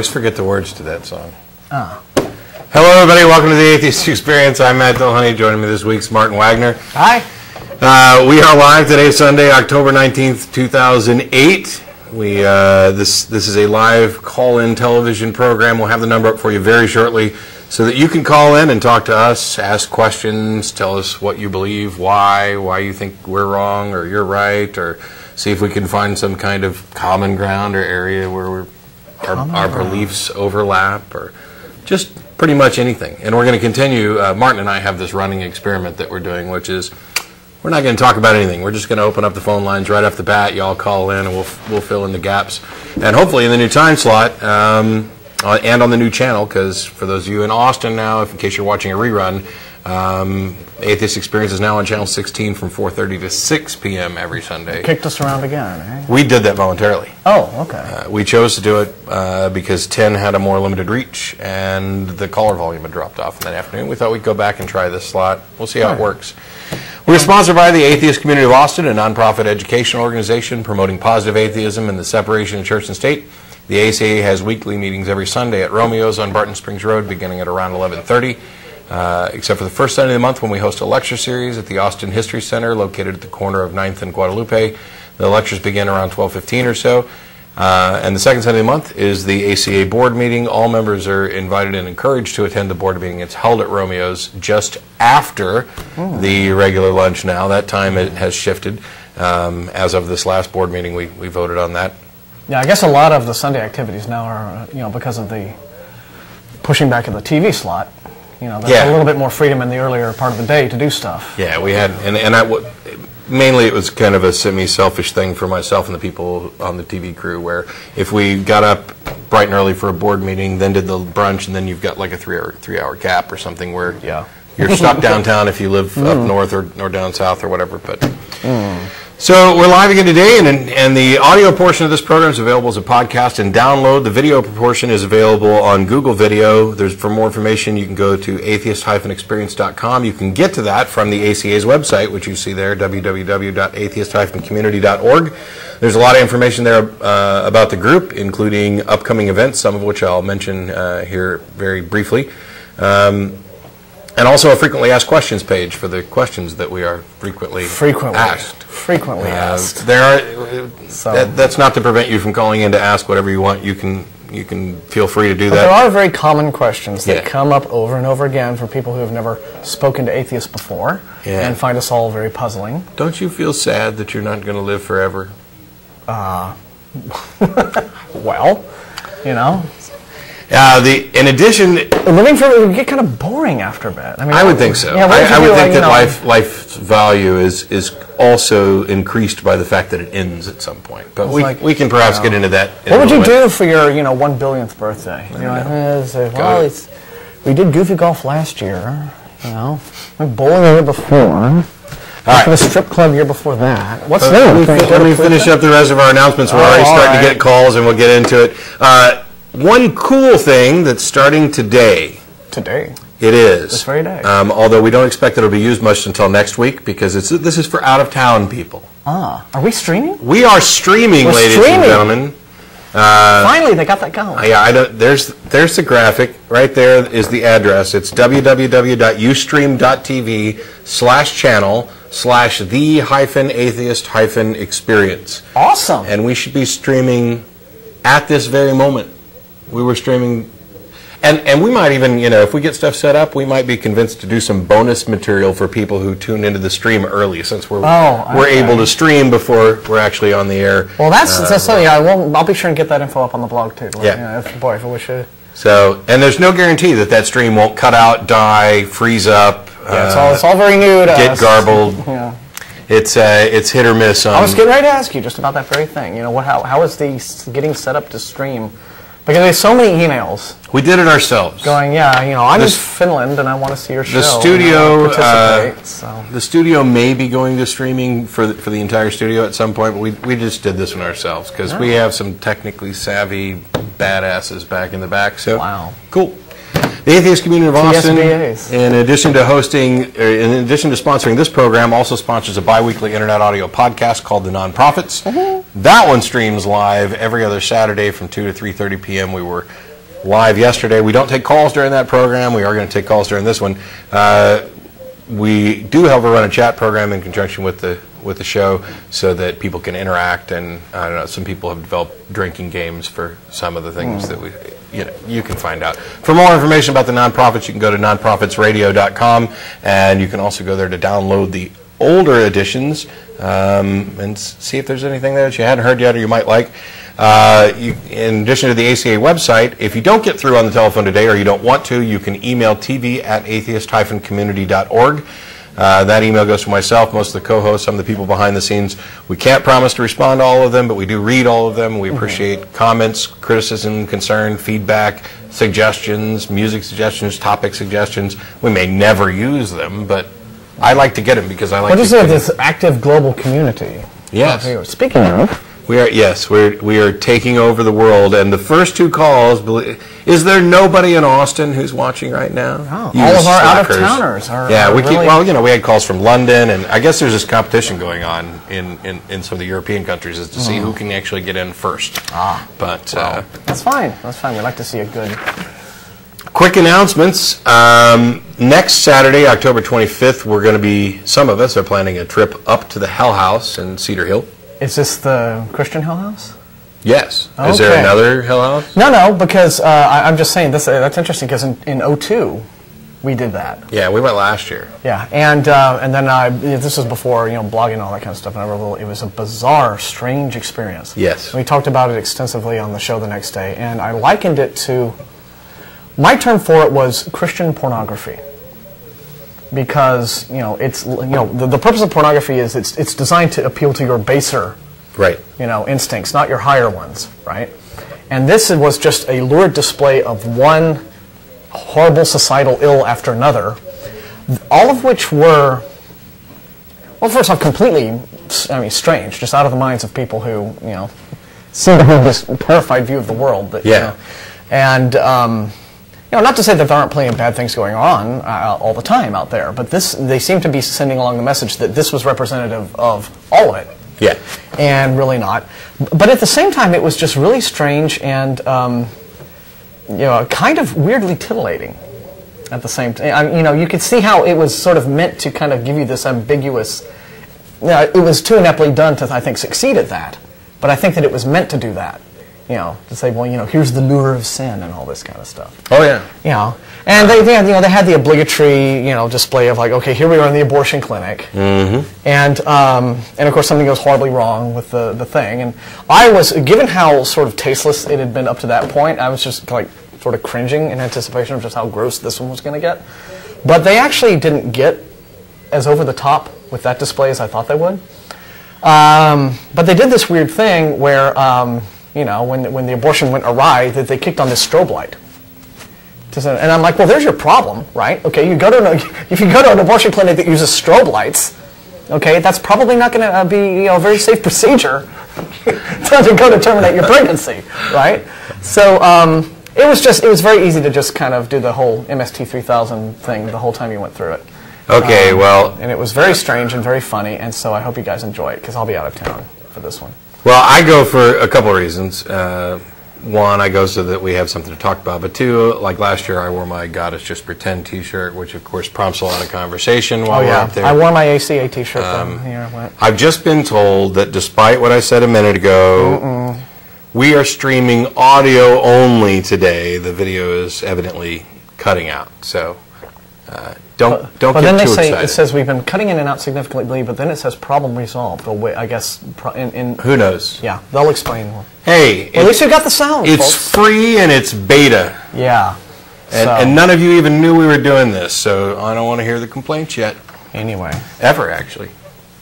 always forget the words to that song. Oh. Hello, everybody. Welcome to the Atheist Experience. I'm Matt Dillahunty. Joining me this week's Martin Wagner. Hi. We are live today, Sunday, October 19th, 2008. This is a live call-in television program. We'll have the number up for you very shortly so that you can call in and talk to us, ask questions, tell us what you believe, why you think we're wrong or you're right, or see if we can find some kind of common ground or area where our beliefs overlap, or just pretty much anything. And we're going to continue. Martin and I have this running experiment that we're doing, which is we're not going to talk about anything. We're just going to open up the phone lines right off the bat. Y'all call in and we'll fill in the gaps. And hopefully in the new time slot and on the new channel, because for those of you in Austin now, in case you're watching a rerun, Atheist Experience is now on channel 16 from 4:30 to 6 p.m. every Sunday. Kicked us around again, eh? We did that voluntarily. Oh, okay. We chose to do it because 10 had a more limited reach and the caller volume had dropped off in that afternoon. We thought we'd go back and try this slot. We'll see how it works. We're sponsored by the Atheist Community of Austin, a nonprofit educational organization promoting positive atheism and the separation of church and state. The ACA has weekly meetings every Sunday at Romeo's on Barton Springs Road beginning at around 11:30. Except for the first Sunday of the month when we host a lecture series at the Austin History Center located at the corner of 9th and Guadalupe. The lectures begin around 12:15 or so. And the second Sunday of the month is the ACA board meeting. All members are invited and encouraged to attend the board meeting. It's held at Romeo's just after the regular lunch now. That time it has shifted. As of this last board meeting, we voted on that. Yeah, I guess a lot of the Sunday activities now are, because of the pushing back of the TV slot. There's a little bit more freedom in the earlier part of the day to do stuff. Yeah, we had, mainly it was kind of a semi-selfish thing for myself and the people on the TV crew, where if we got up bright and early for a board meeting, then did the brunch, and then you've got like a three-hour gap or something where you're stuck downtown if you live up north or down south or whatever. But so we're live again today, and the audio portion of this program is available as a podcast and download. The video portion is available on Google Video. For more information, you can go to atheist-experience.com. You can get to that from the ACA's website, which you see there, www.atheist-community.org. There's a lot of information there about the group, including upcoming events, some of which I'll mention here very briefly. And also a frequently asked questions page for the questions that we are frequently asked. Frequently asked. That's not to prevent you from calling in to ask whatever you want. You can feel free to do that. There are very common questions that come up over and over again from people who have never spoken to atheists before and find us all very puzzling. Don't you feel sad that you're not going to live forever? Well, in addition, living forever would get kind of boring after a bit. I would think so. Yeah, I would think that life's value is also increased by the fact that it ends at some point. But we can perhaps get into that. What would you do for your 1 billionth birthday? We did Goofy Golf last year. We went bowling the year before. Right. The strip club year before that. What's new? Let me finish up the rest of our announcements. We're already starting to get calls, and we'll get into it. One cool thing that's starting today. Today? It is. This very day. Although we don't expect that it'll be used much until next week, because this is for out-of-town people. Are we streaming? We are streaming, ladies and gentlemen. Finally, they got that going. There's the graphic. Right there is the address. It's www.ustream.tv/channel/the-atheist-experience. Awesome. And we should be streaming at this very moment. We were streaming, and we might even, if we get stuff set up, we might be convinced to do some bonus material for people who tune into the stream early, since we're able to stream before we're actually on the air. Well, that's something. I'll be sure and get that info up on the blog too. If I wish it. So, and there's no guarantee that stream won't cut out, die, freeze up. It's all very new to get garbled. It's hit or miss. I was getting ready to ask you just about that very thing. How is the getting set up to stream? Because there's so many emails. We did it ourselves. Going, I'm in Finland and I want to see your show. The studio may be going to streaming for the entire studio at some point, but we just did this one ourselves because we have some technically savvy badasses back in the back. So cool. The Atheist Community of Austin, in addition to sponsoring this program, also sponsors a bi-weekly internet audio podcast called The Nonprofits. That one streams live every other Saturday from 2 to 3:30 p.m. We were live yesterday. We don't take calls during that program. We are going to take calls during this one. We do, however, run a chat program in conjunction with the show so that people can interact, and I don't know, some people have developed drinking games for some of the things that you can find out. For more information about the nonprofits, you can go to nonprofitsradio.com, and you can also go there to download the older editions and see if there's anything there that you hadn't heard yet or you might like. In addition to the ACA website, if you don't get through on the telephone today or you don't want to, you can email tv@atheist-community.org. That email goes to myself, most of the co-hosts, some of the people behind the scenes. We can't promise to respond to all of them, but we do read all of them. We appreciate comments, criticism, concern, feedback, suggestions, music suggestions, topic suggestions. We may never use them, but I like to get them because I like to. What do you say of this active global community? Yes. Speaking of. We are taking over the world, and the first two calls. Is there nobody in Austin who's watching right now? Oh, all of our out-of-towners are. Yeah, we really... keep. Well, we had calls from London, and I guess there's this competition going on in some of the European countries as to see who can actually get in first. But that's fine. That's fine. We like to see a good. Quick announcements. Next Saturday, October 25th, some of us are planning a trip up to the Hell House in Cedar Hill. Is this the Christian Hell House? Yes. Okay. Is there another Hell House? No, because I'm just saying this. That's interesting because in 2002 we did that. Yeah, we went last year. Yeah, and then this was before blogging and all that kind of stuff. And it was a bizarre, strange experience. Yes. We talked about it extensively on the show the next day, and I likened it to. My term for it was Christian pornography. Because it's the purpose of pornography is it's designed to appeal to your baser instincts, not your higher ones, right? And this was just a lurid display of one horrible societal ill after another, all of which were, well, first off, completely, strange, just out of the minds of people who seem to have this terrified view of the world. That, not to say that there aren't plenty of bad things going on all the time out there, but they seem to be sending along the message that this was representative of all of it. Yeah. And really not. But at the same time, it was just really strange and, kind of weirdly titillating at the same time. You could see how it was sort of meant to kind of give you this ambiguous... it was too ineptly done to, I think, succeed at that. But I think that it was meant to do that. To say, well, here's the lure of sin and all this kind of stuff. Oh yeah. And they had the obligatory, display of like, okay, here we are in the abortion clinic, and of course something goes horribly wrong with the thing. And I was, given how sort of tasteless it had been up to that point, I was just like sort of cringing in anticipation of just how gross this one was going to get. But they actually didn't get as over the top with that display as I thought they would. But they did this weird thing where. When the abortion went awry, that they kicked on this strobe light. And I'm like, well, there's your problem, right? Okay, if you go to an abortion clinic that uses strobe lights, okay, that's probably not going to be a very safe procedure to go to terminate your pregnancy, right? So it was very easy to just kind of do the whole MST3000 thing the whole time you went through it. Okay, and it was very strange and very funny, and so I hope you guys enjoy it because I'll be out of town for this one. Well, I go for a couple of reasons. One, I go so that we have something to talk about. But two, like last year, I wore my God It's Just Pretend t-shirt, which of course prompts a lot of conversation while we're up there. I wore my ACA t-shirt. I've just been told that despite what I said a minute ago, we are streaming audio only today. The video is evidently cutting out. So don't get too excited. But then it says we've been cutting in and out significantly, but then it says problem resolved. I guess who knows? Yeah, they'll explain. Hey, at least we got the sound. It's folks. Free and it's beta. Yeah, and none of you even knew we were doing this, so I don't want to hear the complaints yet. Anyway, ever actually.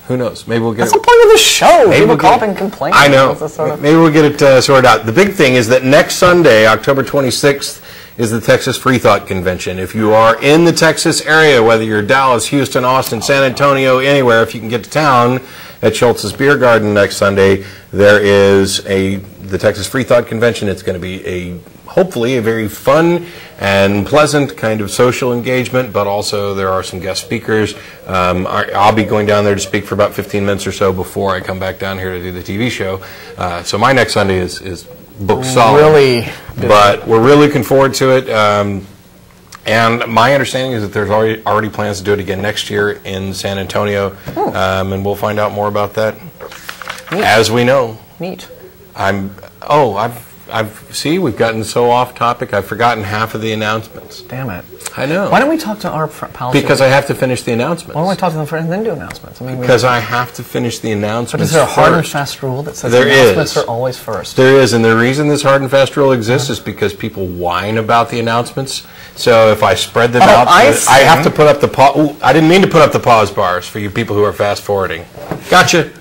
Who knows? Maybe we'll get That's the point of the show. Maybe we'll call up and complain. I know. Maybe we'll get it sorted out. The big thing is that next Sunday, October 26th, is the Texas Free Thought Convention. If you are in the Texas area, whether you're Dallas, Houston, Austin, San Antonio, anywhere, if you can get to town at Schultz's Beer Garden next Sunday, there is the Texas Free Thought Convention. It's going to be hopefully a very fun and pleasant kind of social engagement, but also there are some guest speakers. I'll be going down there to speak for about 15 minutes or so before I come back down here to do the TV show. So my next Sunday is book solid. Really busy. But we're really looking forward to it. And my understanding is that there's already plans to do it again next year in San Antonio, and we'll find out more about that as we know. Neat. See, we've gotten so off topic, I've forgotten half of the announcements. Damn it. I know. Why don't we talk to our pals? Because I have to finish the announcements. Why don't we talk to them first and then do announcements? I mean, because I have to finish the announcements. But is there a hard and fast rule that says announcements are always first? There is, and the reason this hard and fast rule exists is because people whine about the announcements. So if I spread them out, I have to put up the pause. I didn't mean to put up the pause bars for you people who are fast forwarding. Gotcha.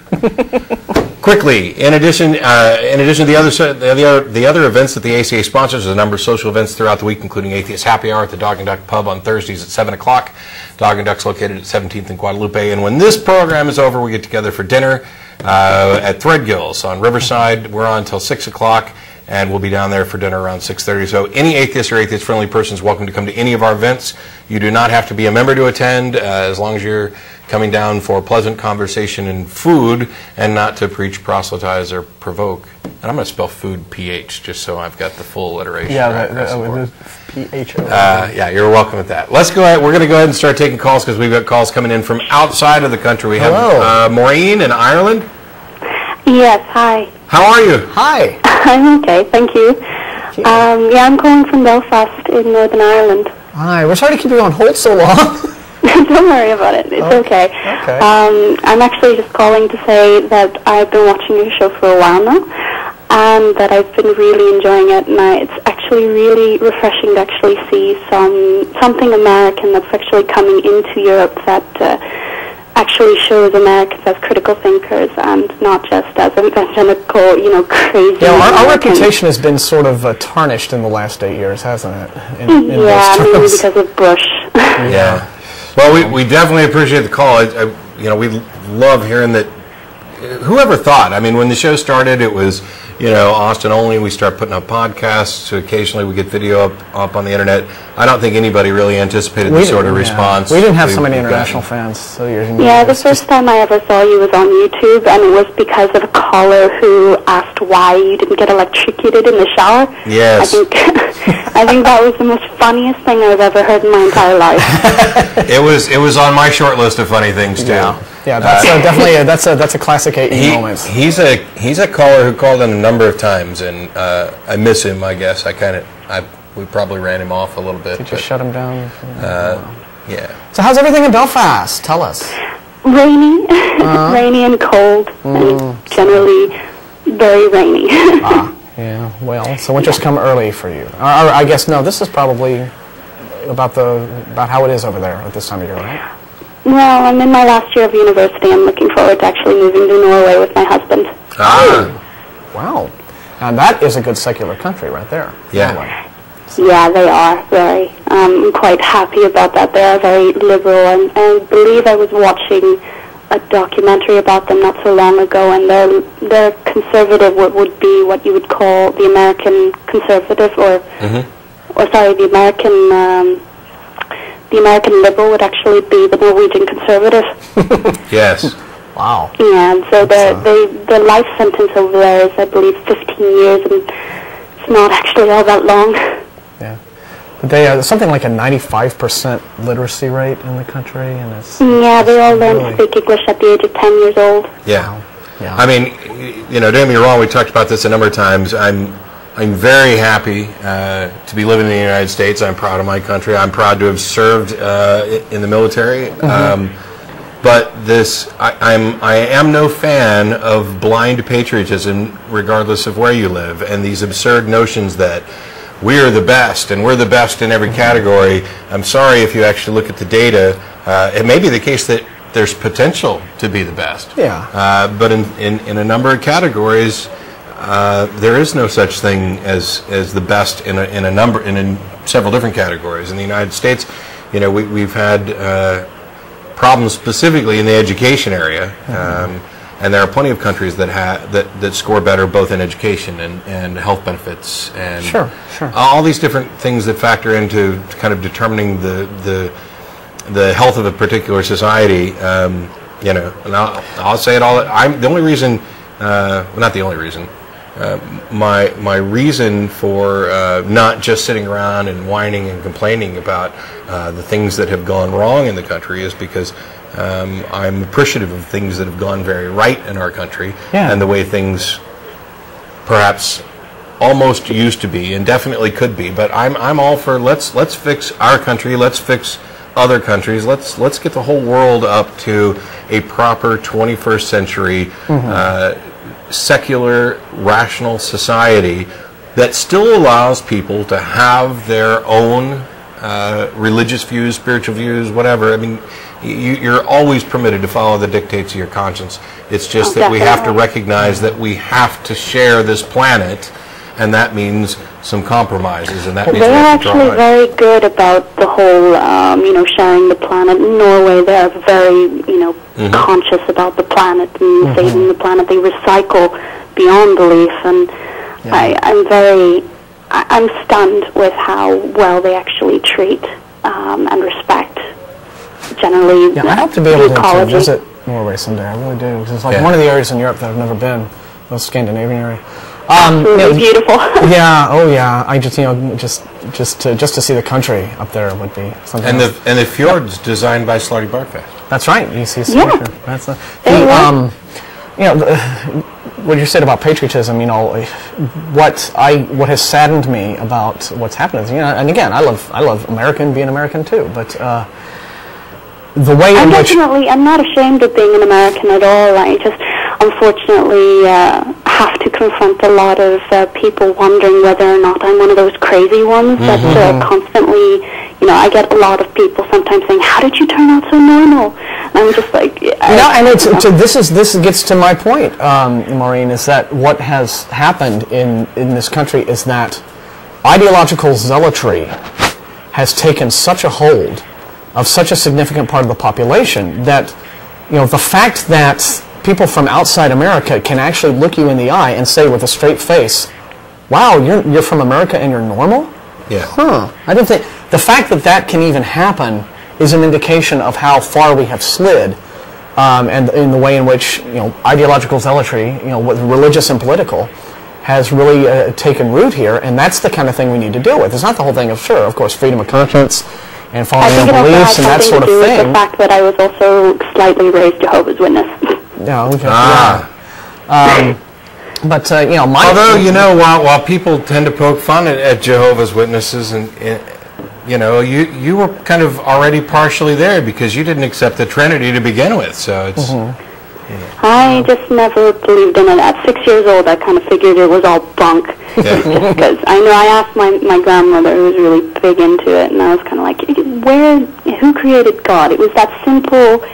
Quickly, in addition to the other events that the ACA sponsors, there's a number of social events throughout the week, including Atheist Happy Hour at the Dog and Duck Pub on Thursdays at 7 o'clock. Dog and Duck's located at 17th and Guadalupe. And when this program is over, we get together for dinner at Threadgill's on Riverside. We're on until 6 o'clock, and we'll be down there for dinner around 6:30. So any atheist or atheist-friendly person is welcome to come to any of our events. You do not have to be a member to attend, as long as you're coming down for pleasant conversation and food, and not to preach, proselytize, or provoke. And I'm going to spell food PH, just so I've got the full alliteration. Yeah, PH. Yeah, you're welcome at that. Let's go ahead. We're going to go ahead and start taking calls because we've got calls coming in from outside of the country. We have Maureen in Ireland. Yes, hi. How are you? Hi. I'm okay, thank you. Yeah, I'm calling from Belfast in Northern Ireland. Hi, we're sorry to keep you on hold so long. Don't worry about it, it's okay. Okay. I'm actually just calling to say that I've been watching your show for a while now, and that I've been really enjoying it, and it's actually really refreshing to actually see something American that's actually coming into Europe that actually shows Americans as critical thinkers and not just as evangelical, crazy. Yeah, our reputation has been sort of tarnished in the last 8 years, hasn't it? Yeah, maybe because of Bush. Yeah. Well, we definitely appreciate the call. We love hearing that. Whoever thought? I mean, when the show started, it was, Austin only. We start putting up podcasts. So occasionally we get video up on the internet. I don't think anybody really anticipated this sort of response. We didn't have so many international fans. So yeah, the first time I ever saw you was on YouTube, and it was because of a caller who asked why you didn't get electrocuted in the shower. Yes. I think that was the most funniest thing I've ever heard in my entire life. It was on my short list of funny things too. Yeah, that's definitely that's a classic AE moment. He's a caller who called in a number of times, and I miss him. I guess we probably ran him off a little bit. Did you shut him down? Yeah. So how's everything in Belfast? Tell us. Rainy, rainy and cold, and generally very rainy. Yeah. Well, so winter's come early for you. Or I guess no. This is probably about how it is over there at this time of year, right? Well, I'm in my last year of university. I'm looking forward to actually moving to Norway with my husband. Wow. And that is a good secular country right there. Yeah. Norway. Yeah, they are very. I'm quite happy about that. They are very liberal, and I believe I was watching a documentary about them not so long ago, and they're conservative. What would be what you would call the American conservative, or sorry, the American liberal would actually be the Norwegian conservative. Yes. Wow. Yeah, and so the life sentence over there is, I believe, 15 years, and it's not actually all that long. Yeah. But they something like a 95% literacy rate in the country, and it's they all learn to speak English at the age of 10 years old. Yeah. Wow. Yeah. I mean, don't get me wrong. We talked about this a number of times. I'm very happy to be living in the United States. I'm proud of my country. I'm proud to have served in the military. But I am no fan of blind patriotism, regardless of where you live, and these absurd notions that we're the best and we're the best in every category. I'm sorry, if you actually look at the data, it may be the case that there's potential to be the best. Yeah. But in a number of categories, there is no such thing as the best in several different categories. In the United States, we've had problems specifically in the education area, and there are plenty of countries that score better both in education and health benefits and sure. all these different things that factor into kind of determining the health of a particular society. And I'll say it all. I'm the only reason, not the only reason. my reason for not just sitting around and whining and complaining about the things that have gone wrong in the country is because I'm appreciative of things that have gone very right in our country and the way things perhaps almost used to be and definitely could be. But I'm all for let's fix our country, let's fix other countries, let's get the whole world up to a proper 21st century secular, rational society that still allows people to have their own religious views, spiritual views, whatever. I mean, you're always permitted to follow the dictates of your conscience. It's just that we have to recognize that we have to share this planet, and that means some compromises, and that means they're actually very good about the whole, sharing the planet. In Norway, they're very, conscious about the planet and saving the planet. They recycle beyond belief, and I'm stunned with how well they actually treat and respect generally. Yeah, I hope to be able to visit Norway someday. I really do. It's like one of the areas in Europe that I've never been, the Scandinavian area. Absolutely beautiful. Yeah. Oh, yeah. I just just to see the country up there would be something. And the fjords designed by Slarty Barkfest. That's right. You see, that's what you said about patriotism. What has saddened me about what's happened is, and again, I love being American too, but the way in which I'm not ashamed of being an American at all. I just unfortunately have to confront a lot of people wondering whether or not I'm one of those crazy ones that constantly, I get a lot of people sometimes saying, "How did you turn out so normal?" And I'm just like, this gets to my point, Maureen, is that what has happened in this country is that ideological zealotry has taken such a hold of such a significant part of the population that, the fact that people from outside America can actually look you in the eye and say with a straight face, "Wow, you're from America and you're normal?" Yeah. Huh. I don't think the fact that can even happen is an indication of how far we have slid, and in the way in which ideological zealotry, with religious and political, has really taken root here, and that's the kind of thing we need to deal with. It's not the whole thing of course, freedom of conscience and following your beliefs and that sort of thing. The fact that I was also slightly raised Jehovah's Witness. Yeah, okay. But although while people tend to poke fun at Jehovah's Witnesses, and you were kind of already partially there because you didn't accept the Trinity to begin with, so it's. I just never believed in it. At 6 years old, I kind of figured it was all bunk. Because I asked my grandmother, who was really big into it, and I was kind of like, who created God? It was that simple,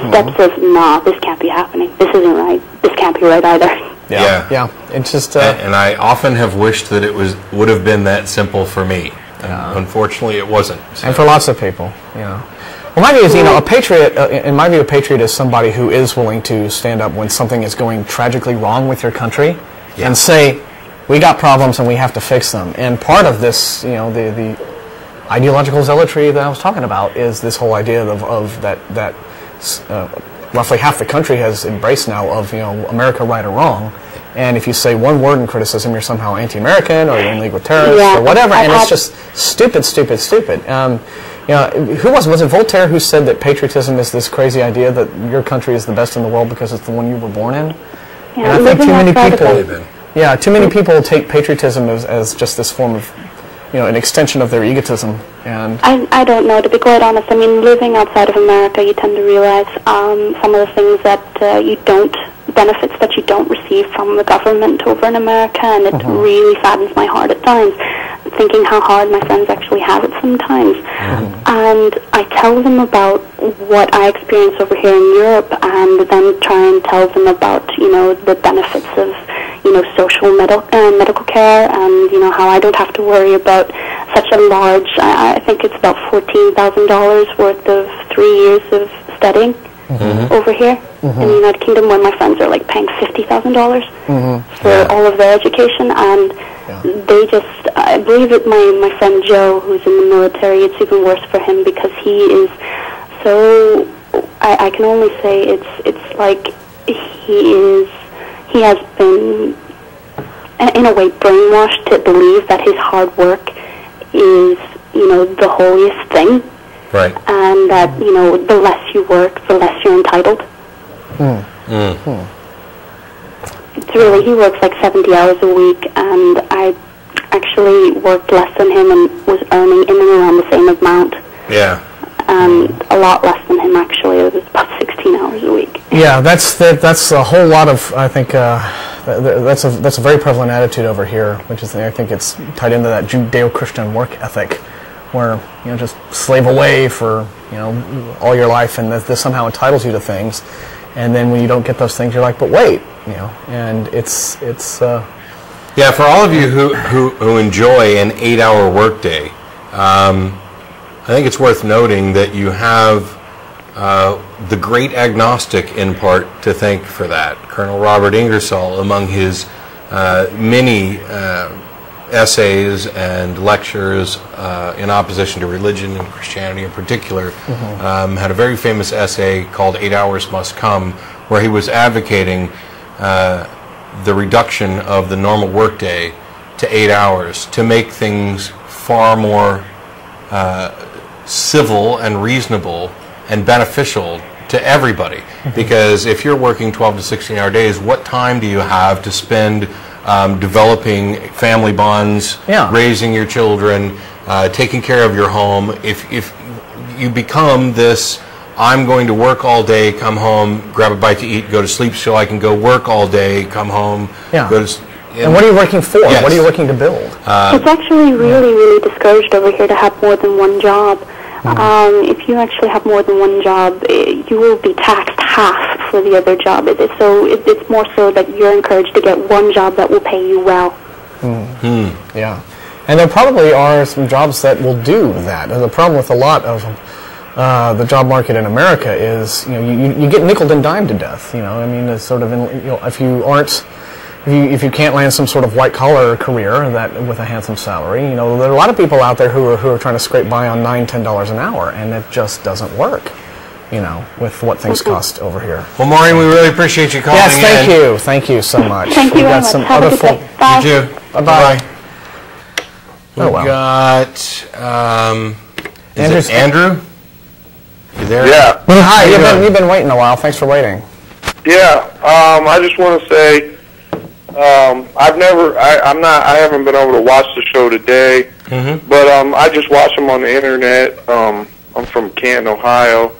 steps of, nah, this can't be happening. This isn't right. This can't be right either. Yeah. It's just. And I often have wished that it would have been that simple for me. Unfortunately, it wasn't. So. And for lots of people, Well, my view is, a patriot, in my view, a patriot is somebody who is willing to stand up when something is going tragically wrong with your country and say, we got problems and we have to fix them. And part of this, the ideological zealotry that I was talking about is this whole idea of that roughly half the country has embraced now of, America right or wrong. And if you say one word in criticism, you're somehow anti-American or you're in league with terrorists or whatever. And it's just stupid. Who was it Voltaire who said that patriotism is this crazy idea that your country is the best in the world because it's the one you were born in? Yeah, and I think too many people take patriotism as just this form of, an extension of their egotism. And I don't know, to be quite honest. I mean, living outside of America, you tend to realize some of the things that benefits that you don't receive from the government over in America, and it really saddens my heart at times, thinking how hard my friends actually have it sometimes. And I tell them about what I experience over here in Europe, and then try and tell them about, the benefits of, social medical care, and, how I don't have to worry about such a large, I think it's about $14,000 worth of 3 years of studying over here in the United Kingdom, where my friends are like paying $50,000 for all of their education, and they just, I believe that my friend Joe, who's in the military, it's even worse for him because he is so, I can only say it's like he has been in a way, brainwashed to believe that his hard work is, the holiest thing. Right. And that, the less you work, the less you're entitled. It's really, he works like 70 hours a week, and I actually worked less than him and was earning in and around the same amount. Yeah. A lot less than him, actually. It was about 16 hours a week. Yeah, that's a whole lot of, I think, that's a very prevalent attitude over here, which is, I think it's tied into that Judeo-Christian work ethic, where, just slave away for, all your life, and this somehow entitles you to things. And then when you don't get those things, you're like, but wait, and it's. Yeah, for all of you who enjoy an 8-hour workday, I think it's worth noting that you have the great agnostic in part to thank for that. Colonel Robert Ingersoll, among his many essays and lectures in opposition to religion and Christianity in particular, had a very famous essay called 8 Hours Must Come, where he was advocating the reduction of the normal workday to 8 hours to make things far more civil and reasonable and beneficial to everybody. Because if you're working 12 to 16-hour days, what time do you have to spend developing family bonds, raising your children, taking care of your home? If you become this, I'm going to work all day, come home, grab a bite to eat, go to sleep so I can go work all day, come home, go to and what are you working for? What are you working to build? It's actually really discouraged over here to have more than one job. If you actually have more than one job, you will be taxed half for the other job. It's more so that you're encouraged to get one job that will pay you well. Yeah. And there probably are some jobs that will do that. And the problem with a lot of the job market in America is, you get nickeled and dimed to death. It's sort of, if you can't land some sort of white-collar career with a handsome salary, there are a lot of people out there who are trying to scrape by on $9, $10 an hour, and it just doesn't work, with what things cost over here. Well, Maureen, we really appreciate you calling in. Yes, thank you so much. Thank you very much. Have a good day. Bye. You too. Bye-bye. We've got, is it Andrew? You there? Yeah. Hi, you've been waiting a while. Thanks for waiting. Yeah. I just want to say, I haven't been able to watch the show today, but I just watch them on the internet. I'm from Canton, Ohio,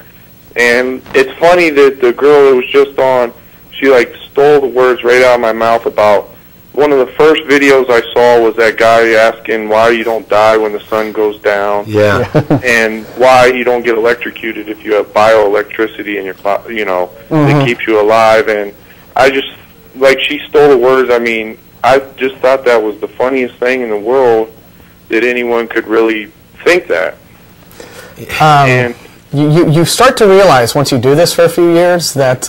and it's funny that the girl that was just on, she stole the words right out of my mouth about one of the first videos I saw was that guy asking why you don't die when the sun goes down, and why you don't get electrocuted if you have bioelectricity in your, that keeps you alive, and I just. She stole the words. I mean, I just thought that was the funniest thing in the world that anyone could really think that. And you start to realize once you do this for a few years that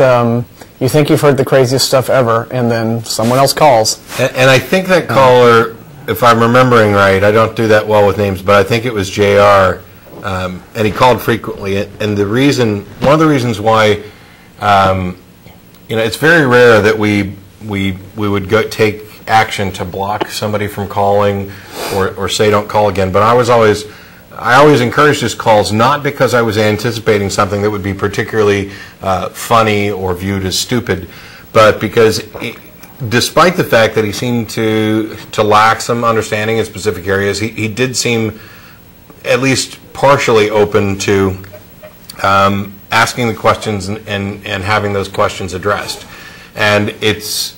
you think you've heard the craziest stuff ever, and then someone else calls. And I think that caller, if I'm remembering right, I don't do that well with names, but I think it was JR, and he called frequently. And one of the reasons why. It's very rare that we would take action to block somebody from calling or say don't call again. But I always encouraged his calls, not because I was anticipating something that would be particularly funny or viewed as stupid, but because despite the fact that he seemed to lack some understanding in specific areas, he did seem at least partially open to asking the questions and having those questions addressed. And it's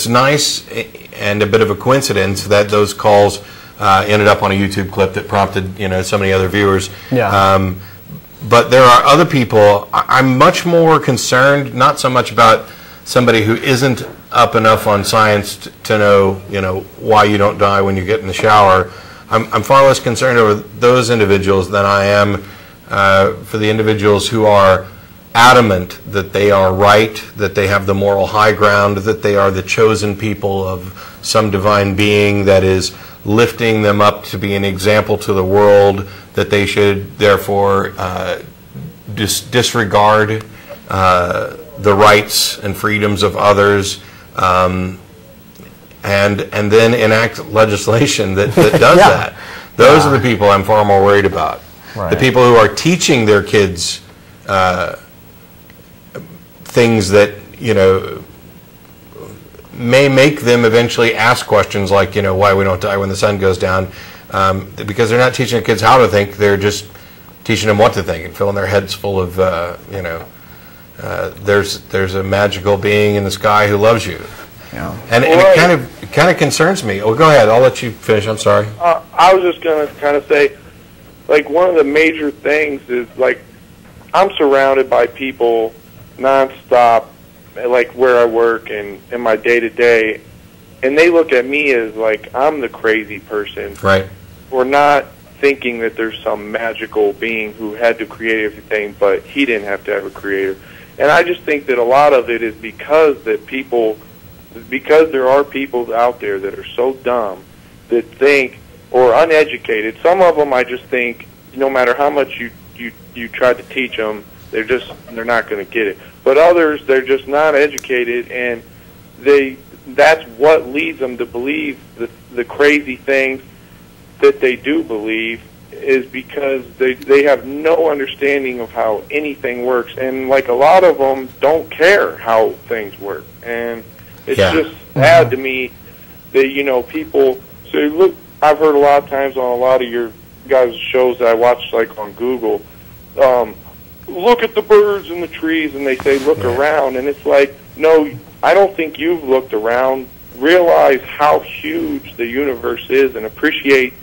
nice and a bit of a coincidence that those calls ended up on a YouTube clip that prompted so many other viewers. But there are other people. I'm much more concerned, not so much about somebody who isn't up enough on science to know why you don't die when you get in the shower. I'm far less concerned over those individuals than I am for the individuals who are adamant that they are right, that they have the moral high ground, that they are the chosen people of some divine being that is lifting them up to be an example to the world, that they should therefore disregard the rights and freedoms of others. and then enact legislation that does Yeah. that. Those are the people I'm far more worried about. Right. The people who are teaching their kids things that, you know, may make them eventually ask questions like, you know, why we don't die when the sun goes down, because they're not teaching their kids how to think, they're just teaching them what to think and filling their heads full of, you know, there's a magical being in the sky who loves you. Yeah. And it kind of concerns me. Oh, go ahead. I'll let you finish. I'm sorry. I was just going to kind of say, like, one of the major things is, like, I'm surrounded by people nonstop, like, where I work and in my day-to-day, and they look at me as, like, I'm the crazy person. Right. Or not thinking that there's some magical being who had to create everything, but he didn't have to have a creator. And I just think that a lot of it is because there are people out there that are so dumb that think, or uneducated. Some of them I just think, no matter how much you try to teach them, they're not going to get it. But others, they're just not educated, and that's what leads them to believe the crazy things that they do believe, is because they have no understanding of how anything works, and like a lot of them don't care how things work. And it's just sad to me that, you know, people say, look, I've heard a lot of times on a lot of your guys' shows that I watch, like on Google, look at the birds and the trees, and they say look around, and it's like, no, I don't think you've looked around. Realize how huge the universe is and appreciate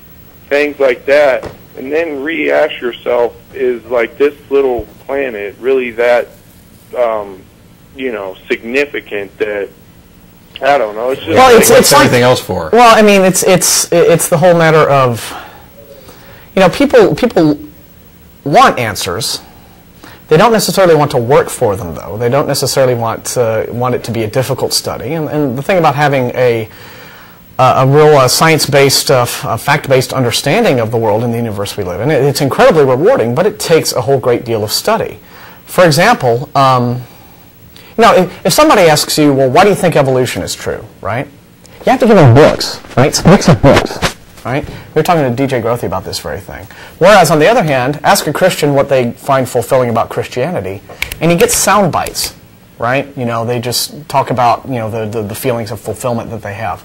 things like that, and then re-ask yourself, is like this little planet really that you know, significant that, I don't know, it's just What's everything else for? Well, I mean, it's the whole matter of, you know, people want answers. They don't necessarily want to work for them, though. They don't necessarily want it to be a difficult study. And the thing about having a real science-based, fact-based understanding of the world and the universe we live in, it's incredibly rewarding, but it takes a whole great deal of study. For example, you know, if somebody asks you, well, why do you think evolution is true, right? You have to give them books, right? Some books of books, right? We were talking to DJ Grothy about this very thing. Whereas, on the other hand, ask a Christian what they find fulfilling about Christianity, and you get sound bites, right? You know, they just talk about, you know, the feelings of fulfillment that they have.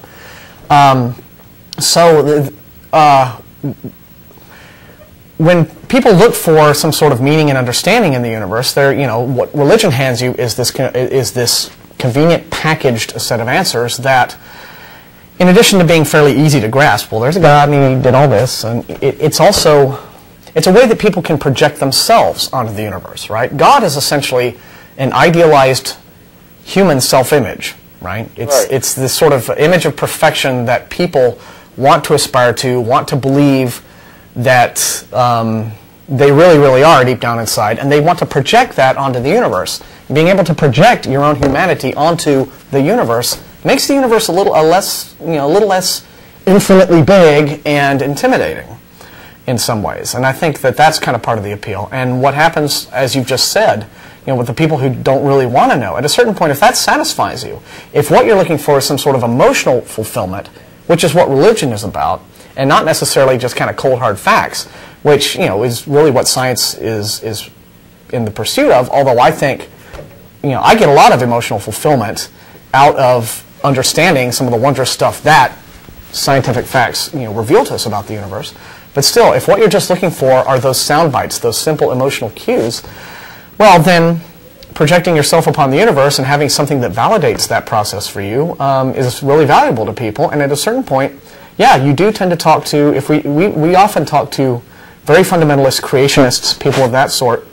When people look for some sort of meaning and understanding in the universe, you know, what religion hands you is this convenient packaged set of answers that, in addition to being fairly easy to grasp, well, there's a God and he did all this, and it's a way that people can project themselves onto the universe, right? God is essentially an idealized human self-image, right? It's this sort of image of perfection that people want to aspire to, want to believe that they really, really are deep down inside, and they want to project that onto the universe. Being able to project your own humanity onto the universe makes the universe a little less infinitely big and intimidating in some ways. And I think that that's kind of part of the appeal. And what happens, as you've just said, you know, with the people who don't really want to know, at a certain point, if that satisfies you, if what you're looking for is some sort of emotional fulfillment, which is what religion is about, and not necessarily just kind of cold hard facts, which, you know, is really what science is in the pursuit of. Although I think, you know, I get a lot of emotional fulfillment out of understanding some of the wondrous stuff that scientific facts, you know, reveal to us about the universe. But still, if what you're just looking for are those sound bites, those simple emotional cues, well, then projecting yourself upon the universe and having something that validates that process for you is really valuable to people. And at a certain point, yeah, you do tend to talk to, we often talk to very fundamentalist creationists, people of that sort,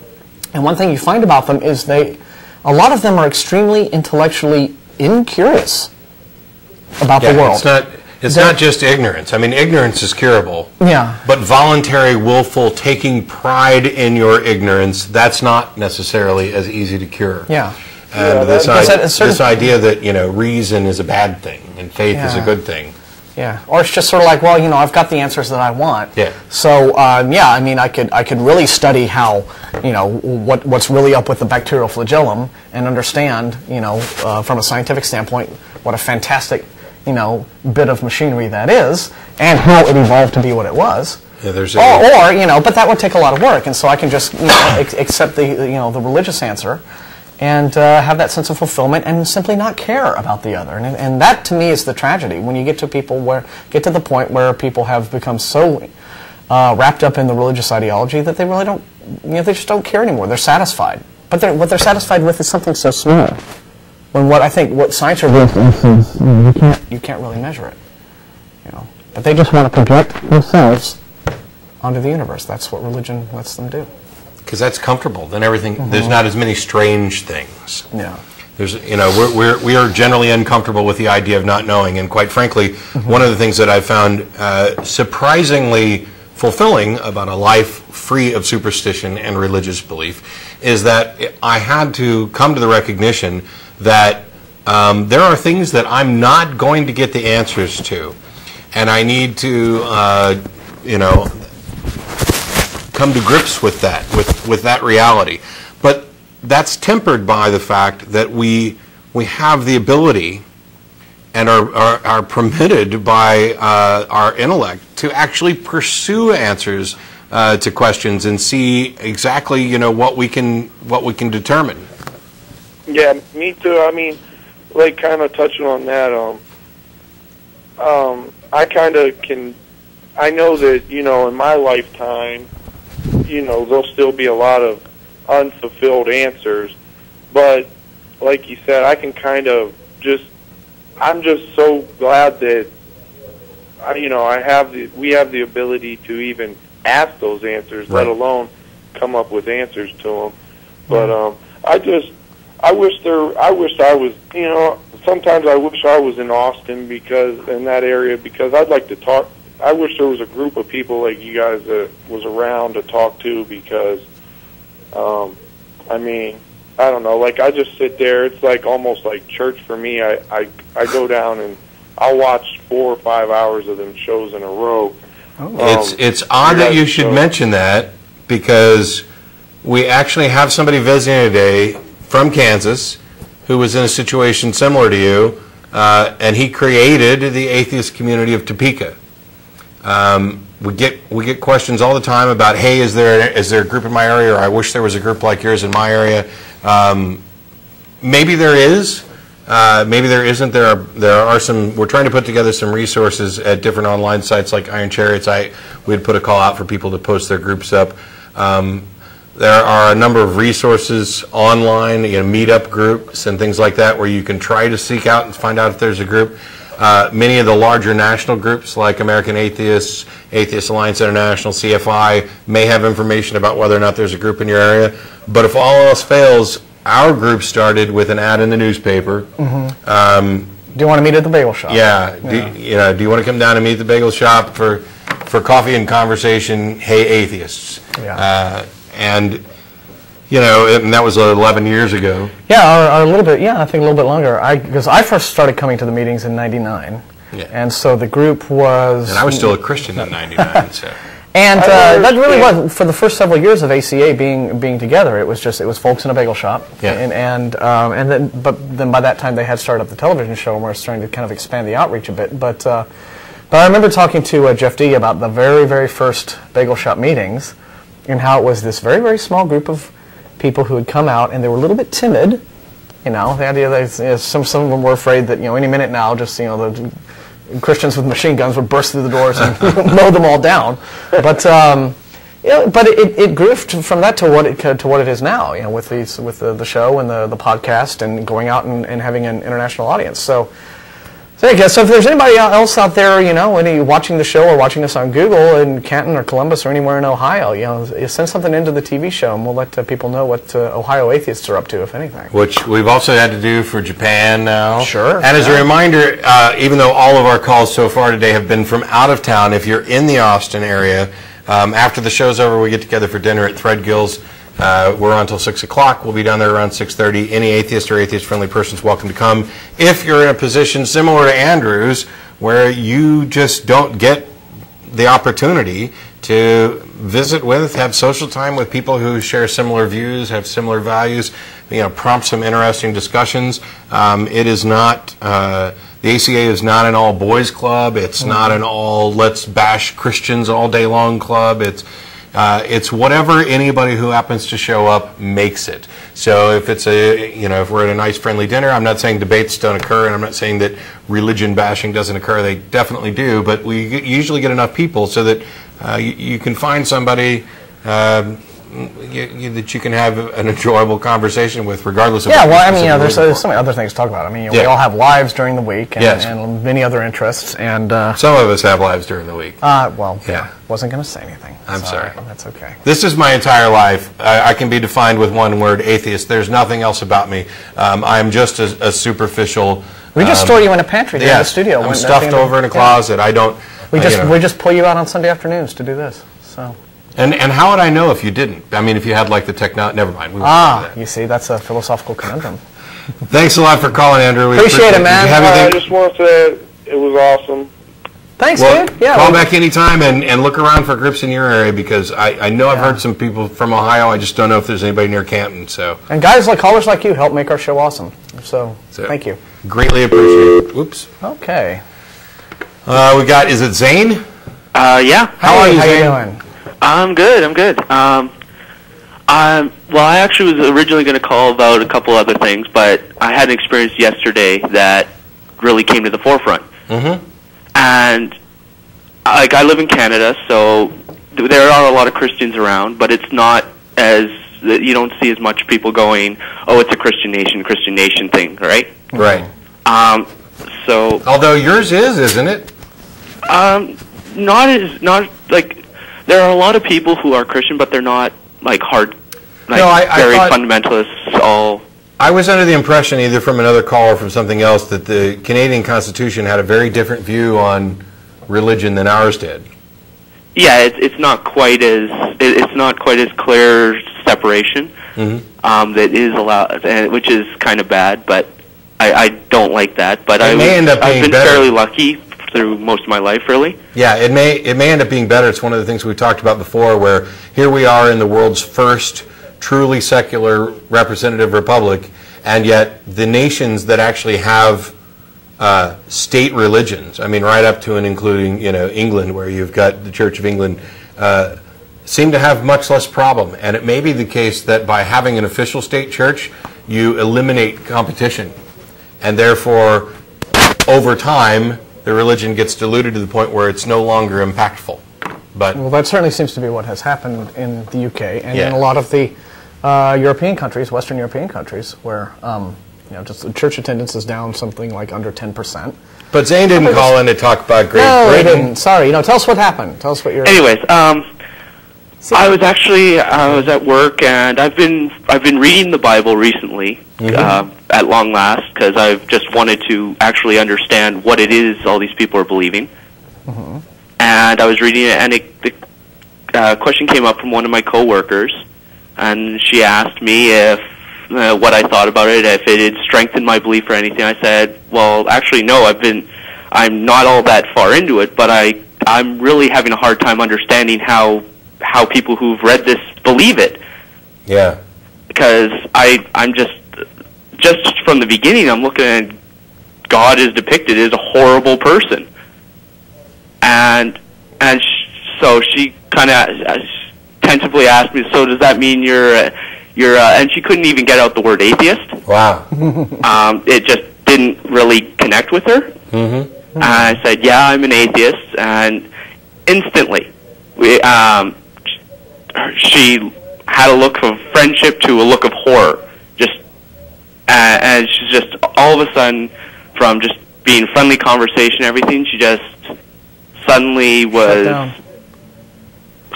and one thing you find about them is a lot of them are extremely intellectually incurious about the world. It's not just ignorance. I mean, ignorance is curable. Yeah. But voluntary, willful, taking pride in your ignorance, that's not necessarily as easy to cure. Yeah. And this idea that, you know, reason is a bad thing and faith is a good thing. Yeah, or it's just sort of like, well, you know, I've got the answers that I want. Yeah. So, yeah, I mean, I could really study how, you know, what's really up with the bacterial flagellum and understand, you know, from a scientific standpoint, what a fantastic, bit of machinery that is, and how it evolved to be what it was. Yeah, there's but that would take a lot of work, and so I can just accept the the religious answer, and have that sense of fulfillment, and simply not care about the other. And that to me is the tragedy when you get to the point where people have become so wrapped up in the religious ideology that they really don't, they just don't care anymore. They're satisfied, but what they're satisfied with is something so small. When what science reveals is you can't really measure it, But they just want to project themselves onto the universe. That's what religion lets them do. Because that's comfortable. Then everything, there's not as many strange things. Yeah. There's, we are generally uncomfortable with the idea of not knowing, and quite frankly, one of the things that I found surprisingly fulfilling about a life free of superstition and religious belief is that I had to come to the recognition that there are things that I'm not going to get the answers to, and I need to, come to grips with that, with that reality. But that's tempered by the fact that we have the ability and are permitted by our intellect to actually pursue answers to questions and see exactly what we can determine. Yeah, me too. I mean, like kind of touching on that, I kind of can. I know that in my lifetime, there'll still be a lot of unfulfilled answers, but like you said, I can kind of I'm just so glad that we have the ability to even ask those answers, let alone come up with answers to them. But I wish I was, sometimes I wish I was in Austin in that area, because I'd like to talk. I wish there was a group of people like you guys that was around to talk to, because, I mean, I don't know, like I just sit there. It's like almost like church for me. I go down and I'll watch 4 or 5 hours of them shows in a row. It's odd that you should mention that, because we actually have somebody visiting today from Kansas who was in a situation similar to you, and he created the atheist community of Topeka. We get questions all the time about, hey, is there a group in my area, or I wish there was a group like yours in my area. Maybe there is, maybe there isn't. There are some. We're trying to put together some resources at different online sites like Iron Chariots. We'd put a call out for people to post their groups up. There are a number of resources online, meetup groups and things like that, where you can try to seek out and find out if there's a group. Many of the larger national groups like American Atheists, Atheist Alliance International, CFI, may have information about whether or not there's a group in your area. But if all else fails, our group started with an ad in the newspaper. Do you want to meet at the bagel shop? Yeah. Do you want to come down and meet at the bagel shop for coffee and conversation? Hey, atheists. Yeah. And that was 11 years ago. Yeah, or a little bit. Yeah, I think a little bit longer. Because I first started coming to the meetings in '99, and so the group was. And I was still a Christian in '99. So. And that really was for the first several years of ACA being together. It was folks in a bagel shop. Yeah. And then by that time they had started up the television show, and we're starting to kind of expand the outreach a bit. But I remember talking to Jeff D about the very, very first bagel shop meetings, and how it was this very, very small group of people who had come out, and they were a little bit timid. The idea that some of them were afraid that any minute now, just the Christians with machine guns would burst through the doors and mow them all down. But it grew from that to what it is now. With the show and the podcast and going out and having an international audience. So I guess if there's anybody else out there, any watching the show or watching us on Google in Canton or Columbus or anywhere in Ohio, send something into the TV show, and we'll let people know what Ohio atheists are up to, if anything. Which we've also had to do for Japan now. Sure. And as a reminder, even though all of our calls so far today have been from out of town, if you're in the Austin area, after the show's over, we get together for dinner at Threadgill's. We're on until 6 o'clock. We'll be down there around 6:30. Any atheist or atheist-friendly person is welcome to come. If you're in a position similar to Andrew's, where you just don't get the opportunity to visit with, have social time with people who share similar views, have similar values, prompt some interesting discussions. It is not, the The ACA is not an all-boys club. It's not an all let's bash Christians all day long club. It's whatever anybody who happens to show up makes it. So if it's if we're at a nice friendly dinner, I'm not saying debates don't occur, and I'm not saying that religion bashing doesn't occur. They definitely do, but we usually get enough people so that you can find somebody that you can have an enjoyable conversation with, regardless of. Yeah, well, I mean, there's so many other things to talk about. I mean, we all have lives during the week, and, and many other interests, and some of us have lives during the week. Wasn't going to say anything. I'm sorry. That's okay. This is my entire life. I can be defined with one word: atheist. There's nothing else about me. I am just a superficial. We just store you in a pantry in the studio. I'm stuffed over in a closet. I don't. We just pull you out on Sunday afternoons to do this. So. And how would I know if you didn't? I mean, if you had like the technology. Never mind. You see, that's a philosophical conundrum. Thanks a lot for calling, Andrew. We appreciate it, man. I just want to say it was awesome. Thanks, dude. Yeah. Call back anytime and look around for groups in your area, because I know I've heard some people from Ohio. I just don't know if there's anybody near Canton. So. And callers like you help make our show awesome. So thank you. Greatly appreciate it. Oops. Okay. We got. Is it Zane? Yeah. How are you, Zane? How you doing? I'm good. Well, I actually was originally going to call about a couple other things, but I had an experience yesterday that really came to the forefront. Mm-hmm. And I live in Canada, so there are a lot of Christians around, but it's not as you don't see as much people going, "Oh, it's a Christian nation thing," right? Right. So. Although yours is, isn't it? Not like. There are a lot of people who are Christian, but they're not like very fundamentalists. I was under the impression, either from another call or from something else, that the Canadian Constitution had a very different view on religion than ours did. Yeah, it's not quite as clear separation that is allowed, which is kind of bad. But I don't like that. But I've been fairly lucky through most of my life, really. Yeah, it may end up being better. It's one of the things we talked about before, where here we are in the world's first truly secular representative republic, and yet the nations that actually have state religions, I mean, right up to and including England, where you've got the Church of England, seem to have much less problem. And it may be the case that by having an official state church, you eliminate competition, and therefore, over time, the religion gets diluted to the point where it's no longer impactful. Well, that certainly seems to be what has happened in the UK and in a lot of the European countries, Western European countries, where just the church attendance is down something like under 10%. But Zane didn't call in to talk about Great Britain. No, he didn't. Sorry. Tell us what happened. Tell us what you're. Anyways, I was at work, and I've been reading the Bible recently. At long last, because I've just wanted to actually understand what it is all these people are believing. And I was reading it, and the question came up from one of my coworkers, and she asked me if what I thought about it, if it had strengthened my belief or anything. I said, well, actually, no. I'm not all that far into it, but I'm really having a hard time understanding how people who've read this believe it. Yeah. Because I'm just from the beginning, I'm looking at God is depicted as a horrible person, and so she kind of tentatively asked me, so does that mean you're and she couldn't even get out the word atheist. Wow. It just didn't really connect with her. And I said, yeah, I'm an atheist, and instantly she had a look of friendship to a look of horror. And she's just, all of a sudden, from just being friendly conversation and everything, she just suddenly was,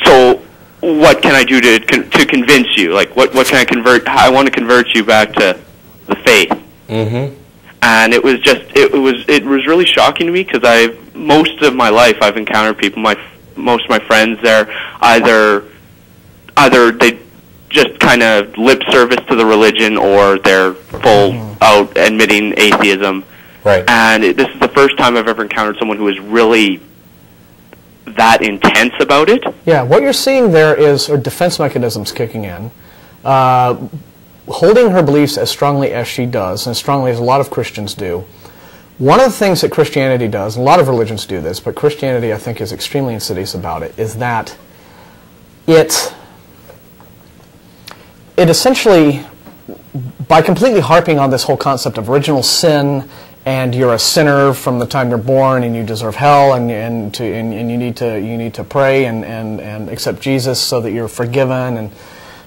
so what can I do to convince you? Like, what can I convert? I want to convert you back to the faith. And it was really shocking to me, because most of my life I've encountered people, most of my friends, they're either they just kind of lip service to the religion, or they're full out admitting atheism. Right. And this is the first time I've ever encountered someone who is really that intense about it. Yeah, what you're seeing there is her defense mechanisms kicking in. Holding her beliefs as strongly as she does, and as strongly as a lot of Christians do, One of the things that Christianity does, and a lot of religions do this, but Christianity I think is extremely insidious about it, is that it essentially, by completely harping on this whole concept of original sin, and you're a sinner from the time you're born, and you deserve hell, and you need to pray and accept Jesus so that you're forgiven and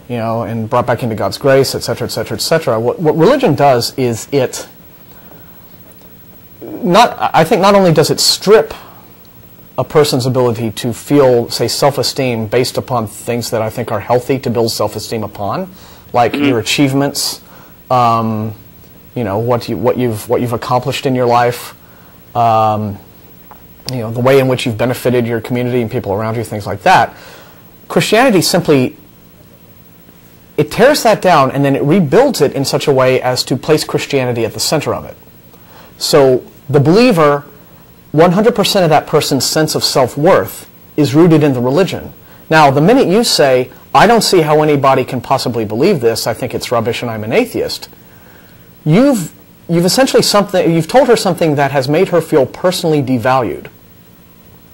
and brought back into God's grace, etc., etc., etc. What religion does is I think not only does it strip a person's ability to feel, say, self-esteem based upon things that I think are healthy to build self-esteem upon, like your achievements, what you've accomplished in your life, the way in which you've benefited your community and people around you, things like that. Christianity simply, it tears that down and then it rebuilds it in such a way as to place Christianity at the center of it. So the believer, 100% of that person's sense of self-worth is rooted in the religion. Now, the minute you say, I don't see how anybody can possibly believe this, I think it's rubbish and I'm an atheist, you've essentially you've told her something that has made her feel personally devalued.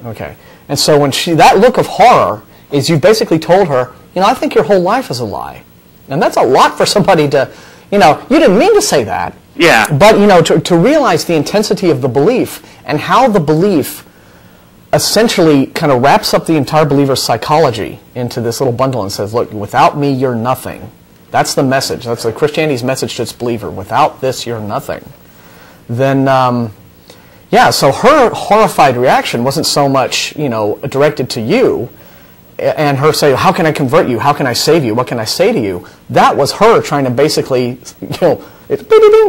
Okay. And so when that look of horror is you've basically told her, I think your whole life is a lie. And that's a lot for somebody to, you didn't mean to say that. Yeah. But, to realize the intensity of the belief and how the belief essentially kind of wraps up the entire believer's psychology into this little bundle and says, look, without me, you're nothing. That's the message. That's Christianity's message to its believer. Without this, you're nothing. Then, so her horrified reaction wasn't so much, directed to you and her saying, how can I convert you? How can I save you? What can I say to you? That was her trying to basically, it's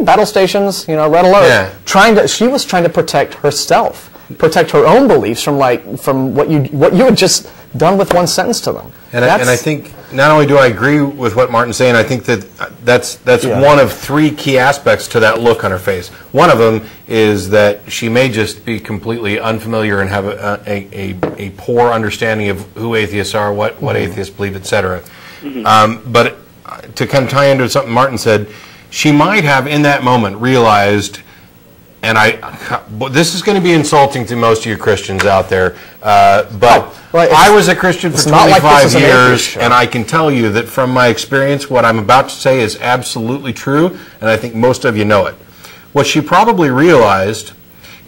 battle stations, red alert. Yeah. She was trying to protect herself, protect her own beliefs from what you had just done with one sentence to them. And I think not only do I agree with what Martin's saying, I think that's one of three key aspects to that look on her face. One of them is that she may just be completely unfamiliar and have a poor understanding of who atheists are, what atheists believe, etc. But to kind of tie into something Martin said, she might have in that moment realized, and this is going to be insulting to most of you Christians out there, but I was a Christian for 25 years, and I can tell you that from my experience, what I'm about to say is absolutely true, and I think most of you know it. What she probably realized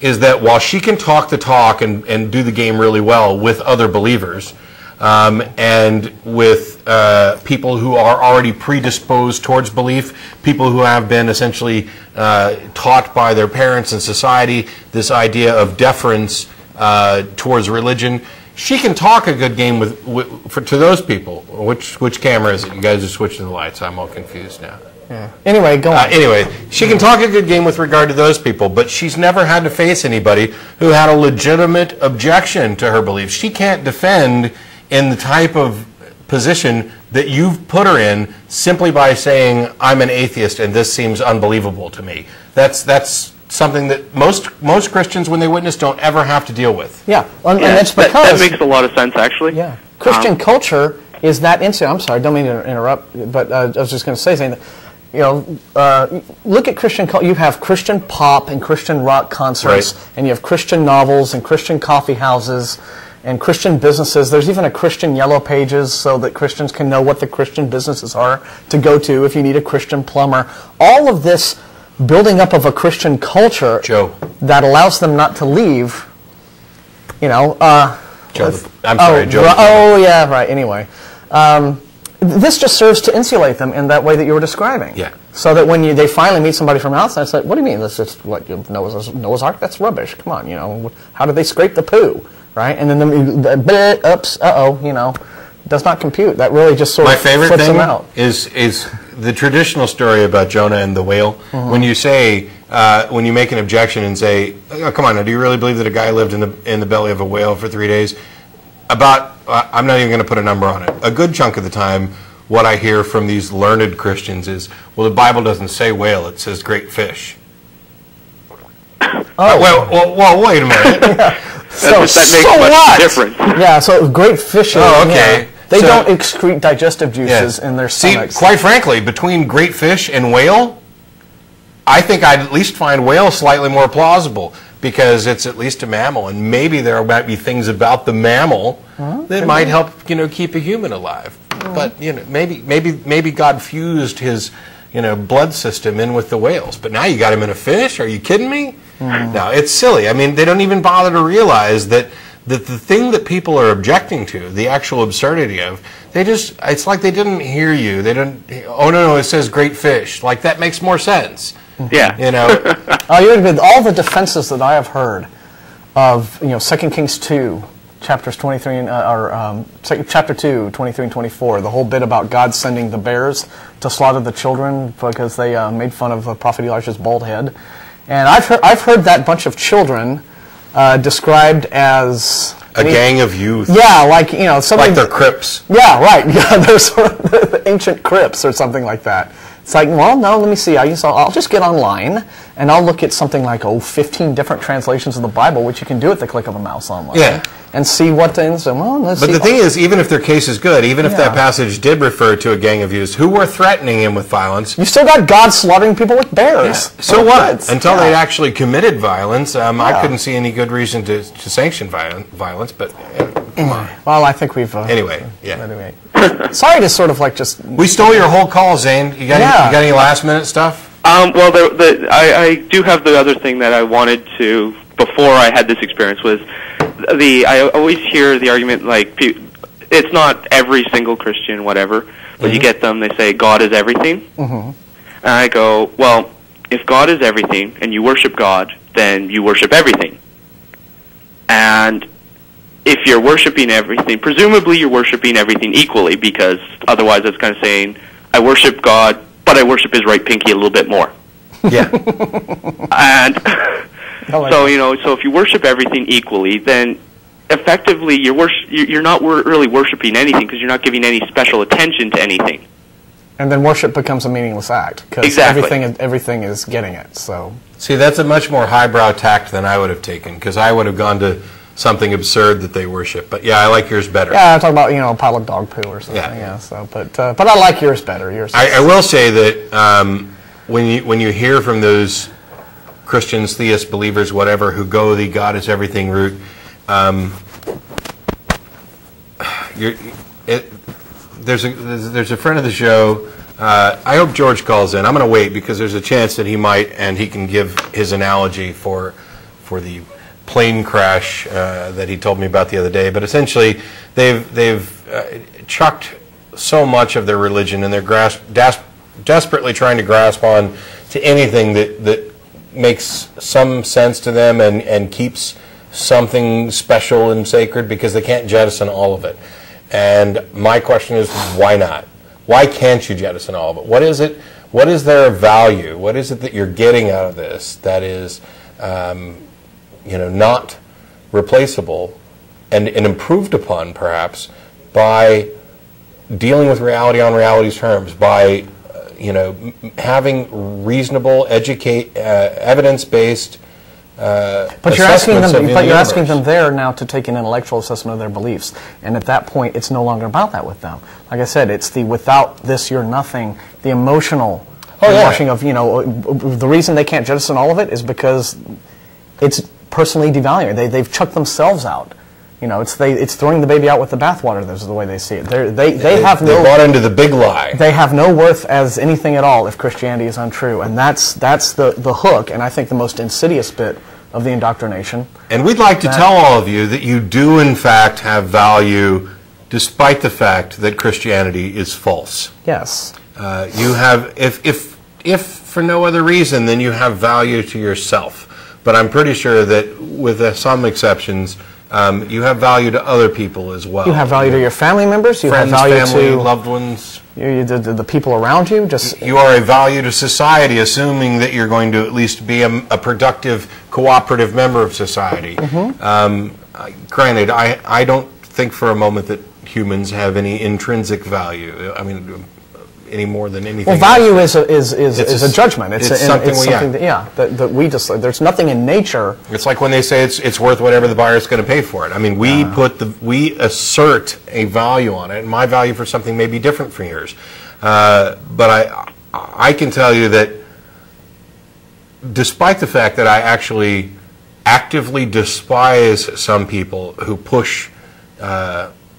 is that while she can talk the talk and do the game really well with other believers, and with people who are already predisposed towards belief, people who have been essentially taught by their parents and society this idea of deference towards religion, she can talk a good game to those people. Which camera is it? You guys are switching the lights. I'm all confused now. Yeah. Anyway, go on. Anyway, she can talk a good game with regard to those people, but she's never had to face anybody who had a legitimate objection to her beliefs. She can't defend in the type of position that you've put her in simply by saying, I'm an atheist and this seems unbelievable to me. That's something that most Christians, when they witness, don't ever have to deal with. Yeah, and that's because... That makes a lot of sense, actually. Yeah. Christian culture is that instant. I'm sorry, I don't mean to interrupt, but I was just going to say something. Look at Christian culture. You have Christian pop and Christian rock concerts, right, and you have Christian novels and Christian coffee houses and Christian businesses. There's even a Christian Yellow Pages so that Christians can know what the Christian businesses are to go to if you need a Christian plumber. All of this building up of a Christian culture that allows them not to leave, Joe, I'm sorry, Joe. Oh, yeah, right, anyway. This just serves to insulate them in that way that you were describing. Yeah. So that when they finally meet somebody from outside, it's like, what do you mean? That's just what Noah's Ark? That's rubbish. Come on, how did they scrape the poo? Right? And then oops, does not compute. That really just sort of flips them out. My favorite thing is the traditional story about Jonah and the whale. Mm-hmm. When you say, when you make an objection and say, oh, come on, now, do you really believe that a guy lived in the belly of a whale for 3 days? I'm not even going to put a number on it. A good chunk of the time, what I hear from these learned Christians is, well, the Bible doesn't say whale, it says great fish. Oh. Well, wait a minute. That makes much difference. Yeah, so great fish. Oh, okay. Yeah, they don't excrete digestive juices in their stomachs. See, quite frankly, between great fish and whale, I think I'd at least find whales slightly more plausible because it's at least a mammal, and maybe there might be things about the mammal that might help, keep a human alive. But maybe God fused his, blood system in with the whales. But now you got him in a fish? Are you kidding me? No, it's silly. I mean, they don't even bother to realize that the thing that people are objecting to, the actual absurdity of, it's like they didn't hear you. They don't, oh no, it says great fish. Like, that makes more sense. Yeah. With all the defenses that I have heard of, 2 Kings 2, chapters 23 and chapter 2, 23 and 24, the whole bit about God sending the bears to slaughter the children because they made fun of Prophet Elijah's bald head, and I've heard that bunch of children described as a gang of youth. Yeah, like something like they're Crips. Yeah, right. Yeah, they're sort of the ancient Crips or something like that. It's like, well, no, let me see. I'll just get online and I'll look at something like 15 different translations of the Bible, which you can do at the click of a mouse online. Yeah. And see what things. But the thing is, even if their case is good, even if that passage did refer to a gang of youths who were threatening him with violence, you still got God slaughtering people with bears. Yeah. So what? Until they actually committed violence, I couldn't see any good reason to sanction violence. But come on. Well, I think we've. Anyway, yeah. Anyway. Sorry to sort of like just. We stole your whole call, Zane. You got any last minute stuff? Well, I do have the other thing that I wanted to before I had this experience was I always hear the argument like it's not every single Christian whatever, but you get them. They say God is everything, and I go, well, if God is everything and you worship God, then you worship everything, and if you're worshiping everything, presumably you're worshiping everything equally, because otherwise it's kind of saying, I worship God, but I worship his right pinky a little bit more. Yeah. And so, so if you worship everything equally, then effectively you're not really worshiping anything because you're not giving any special attention to anything. And then worship becomes a meaningless act because everything is getting it. So see, that's a much more highbrow tact than I would have taken, because I would have gone to something absurd that they worship. But yeah, I like yours better. Yeah, I'm talking about a pile of dog poo or something. Yeah. So, but I like yours better. I will say that when you hear from those Christians, theists, believers, whatever, who go the God is everything route, there's a friend of the show. I hope George calls in. I'm going to wait because there's a chance that he might, and he can give his analogy for the plane crash that he told me about the other day. But essentially, they've chucked so much of their religion, and they're desperately trying to grasp on to anything that makes some sense to them and keeps something special and sacred, because they can't jettison all of it. And my question is, why not? Why can't you jettison all of it? What is it? What is their value? What is it that you're getting out of this that is, not replaceable and improved upon, perhaps, by dealing with reality on reality's terms, by having reasonable, evidence-based. But you're asking them there now to take an intellectual assessment of their beliefs, and at that point, it's no longer about that with them. Like I said, it's the without this you're nothing, the emotional washing of the reason they can't jettison all of it is because it's personally devaluing. They've chucked themselves out. It's throwing the baby out with the bathwater. This is the way they see it. They bought into the big lie. They have no worth as anything at all if Christianity is untrue, and that's the hook, and I think the most insidious bit of the indoctrination. And we'd like to tell all of you that you do in fact have value, despite the fact that Christianity is false. Yes. You have, if for no other reason, then you have value to yourself. But I'm pretty sure that with some exceptions, you have value to other people as well. You have value to your family members. You Friends, have value family, to loved ones. The people around you. You are a value to society, assuming that you're going to at least be a productive, cooperative member of society. Granted, I don't think for a moment that humans have any intrinsic value. I mean, any more than anything. Well, value is a judgment. It's something that we just. There's nothing in nature. It's like when they say it's worth whatever the buyer's going to pay for it. I mean, we assert a value on it, and my value for something may be different from yours. But I can tell you that despite the fact that I actually actively despise some people who push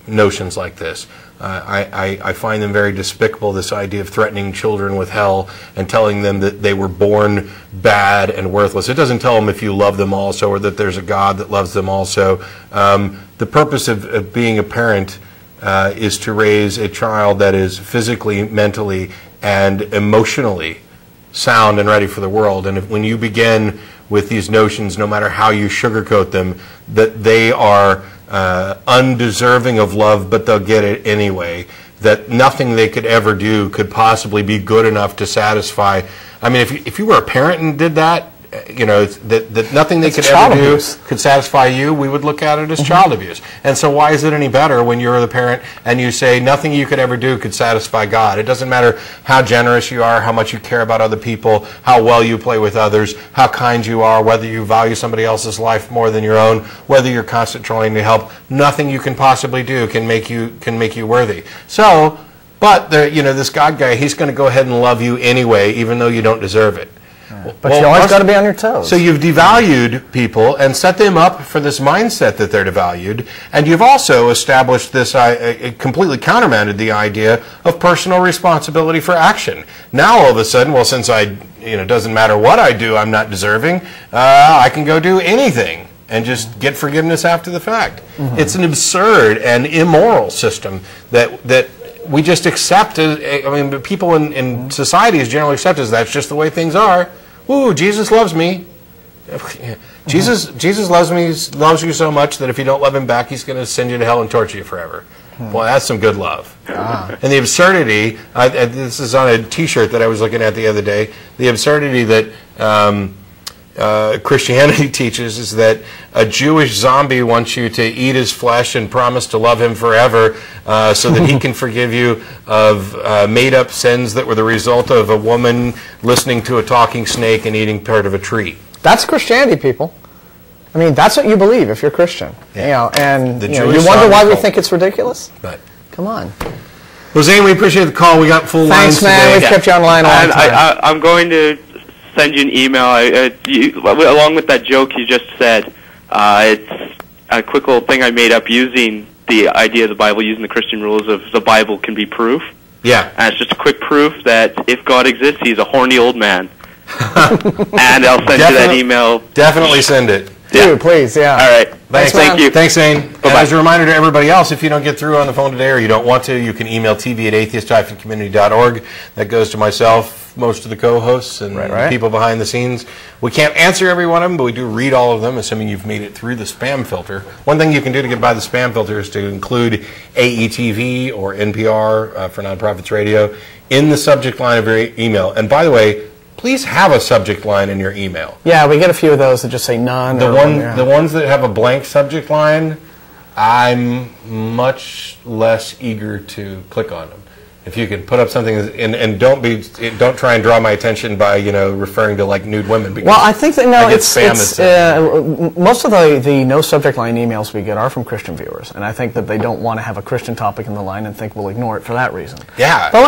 notions like this. I find them very despicable, this idea of threatening children with hell and telling them that they were born bad and worthless. It doesn't tell them if you love them also or that there's a God that loves them also. The purpose of being a parent is to raise a child that is physically, mentally, and emotionally sound and ready for the world. And when you begin with these notions, no matter how you sugarcoat them, that they are undeserving of love, but they'll get it anyway, that nothing they could ever do could possibly be good enough to satisfy. I mean, if you were a parent and did that, you know, that nothing they could ever do could satisfy you, we would look at it as child abuse. And so why is it any better when you're the parent and you say nothing you could ever do could satisfy God? It doesn't matter how generous you are, how much you care about other people, how well you play with others, how kind you are, whether you value somebody else's life more than your own, whether you're constantly trying to help. Nothing you can possibly do can make you worthy. So, but this God guy, he's going to go ahead and love you anyway, even though you don't deserve it. But you always got to be on your toes. So you've devalued people and set them up for this mindset that they're devalued, and you've also established this, completely countermanded the idea of personal responsibility for action. Now all of a sudden, well, since it doesn't matter what I do, I'm not deserving, I can go do anything and just get forgiveness after the fact. It's an absurd and immoral system that we just accept. People in society is generally accept as that's just the way things are. Ooh, Jesus loves me. Jesus loves you so much that if you don't love him back, he's going to send you to hell and torture you forever. Boy, that's some good love. And the absurdity, this is on a T-shirt that I was looking at the other day, the absurdity that Christianity teaches is that a Jewish zombie wants you to eat his flesh and promise to love him forever so that he can forgive you of made-up sins that were the result of a woman listening to a talking snake and eating part of a tree. That's Christianity, people. I mean, that's what you believe if you're Christian. Yeah. You wonder why we think it's ridiculous? But come on. Well, Zane, we appreciate the call. We got full lines today. Thanks, man. We've kept you online all the time. I'm going to send you an email along with that joke you just said. It's a quick little thing I made up using the idea of the Bible, using the Christian rules of the Bible can be proof. Yeah. And it's just a quick proof that if God exists, he's a horny old man. And I'll send you that email. Definitely send it. Dude, please, yeah. All right. Thank you. Thanks, Zane. And as a reminder to everybody else, if you don't get through on the phone today or you don't want to, you can email tv@atheist-community.org. That goes to myself, most of the co-hosts, and the people behind the scenes. We can't answer every one of them, but we do read all of them, assuming you've made it through the spam filter. One thing you can do to get by the spam filter is to include AETV or NPR for Nonprofits Radio in the subject line of your email. And by the way, please have a subject line in your email. Yeah, we get a few of those that just say none. The ones that have a blank subject line, I'm much less eager to click on them. If you can put up something and don't try and draw my attention by referring to like nude women. Because I think that most of the no subject line emails we get are from Christian viewers, and I think that they don't want to have a Christian topic in the line and think we'll ignore it for that reason. Yeah. But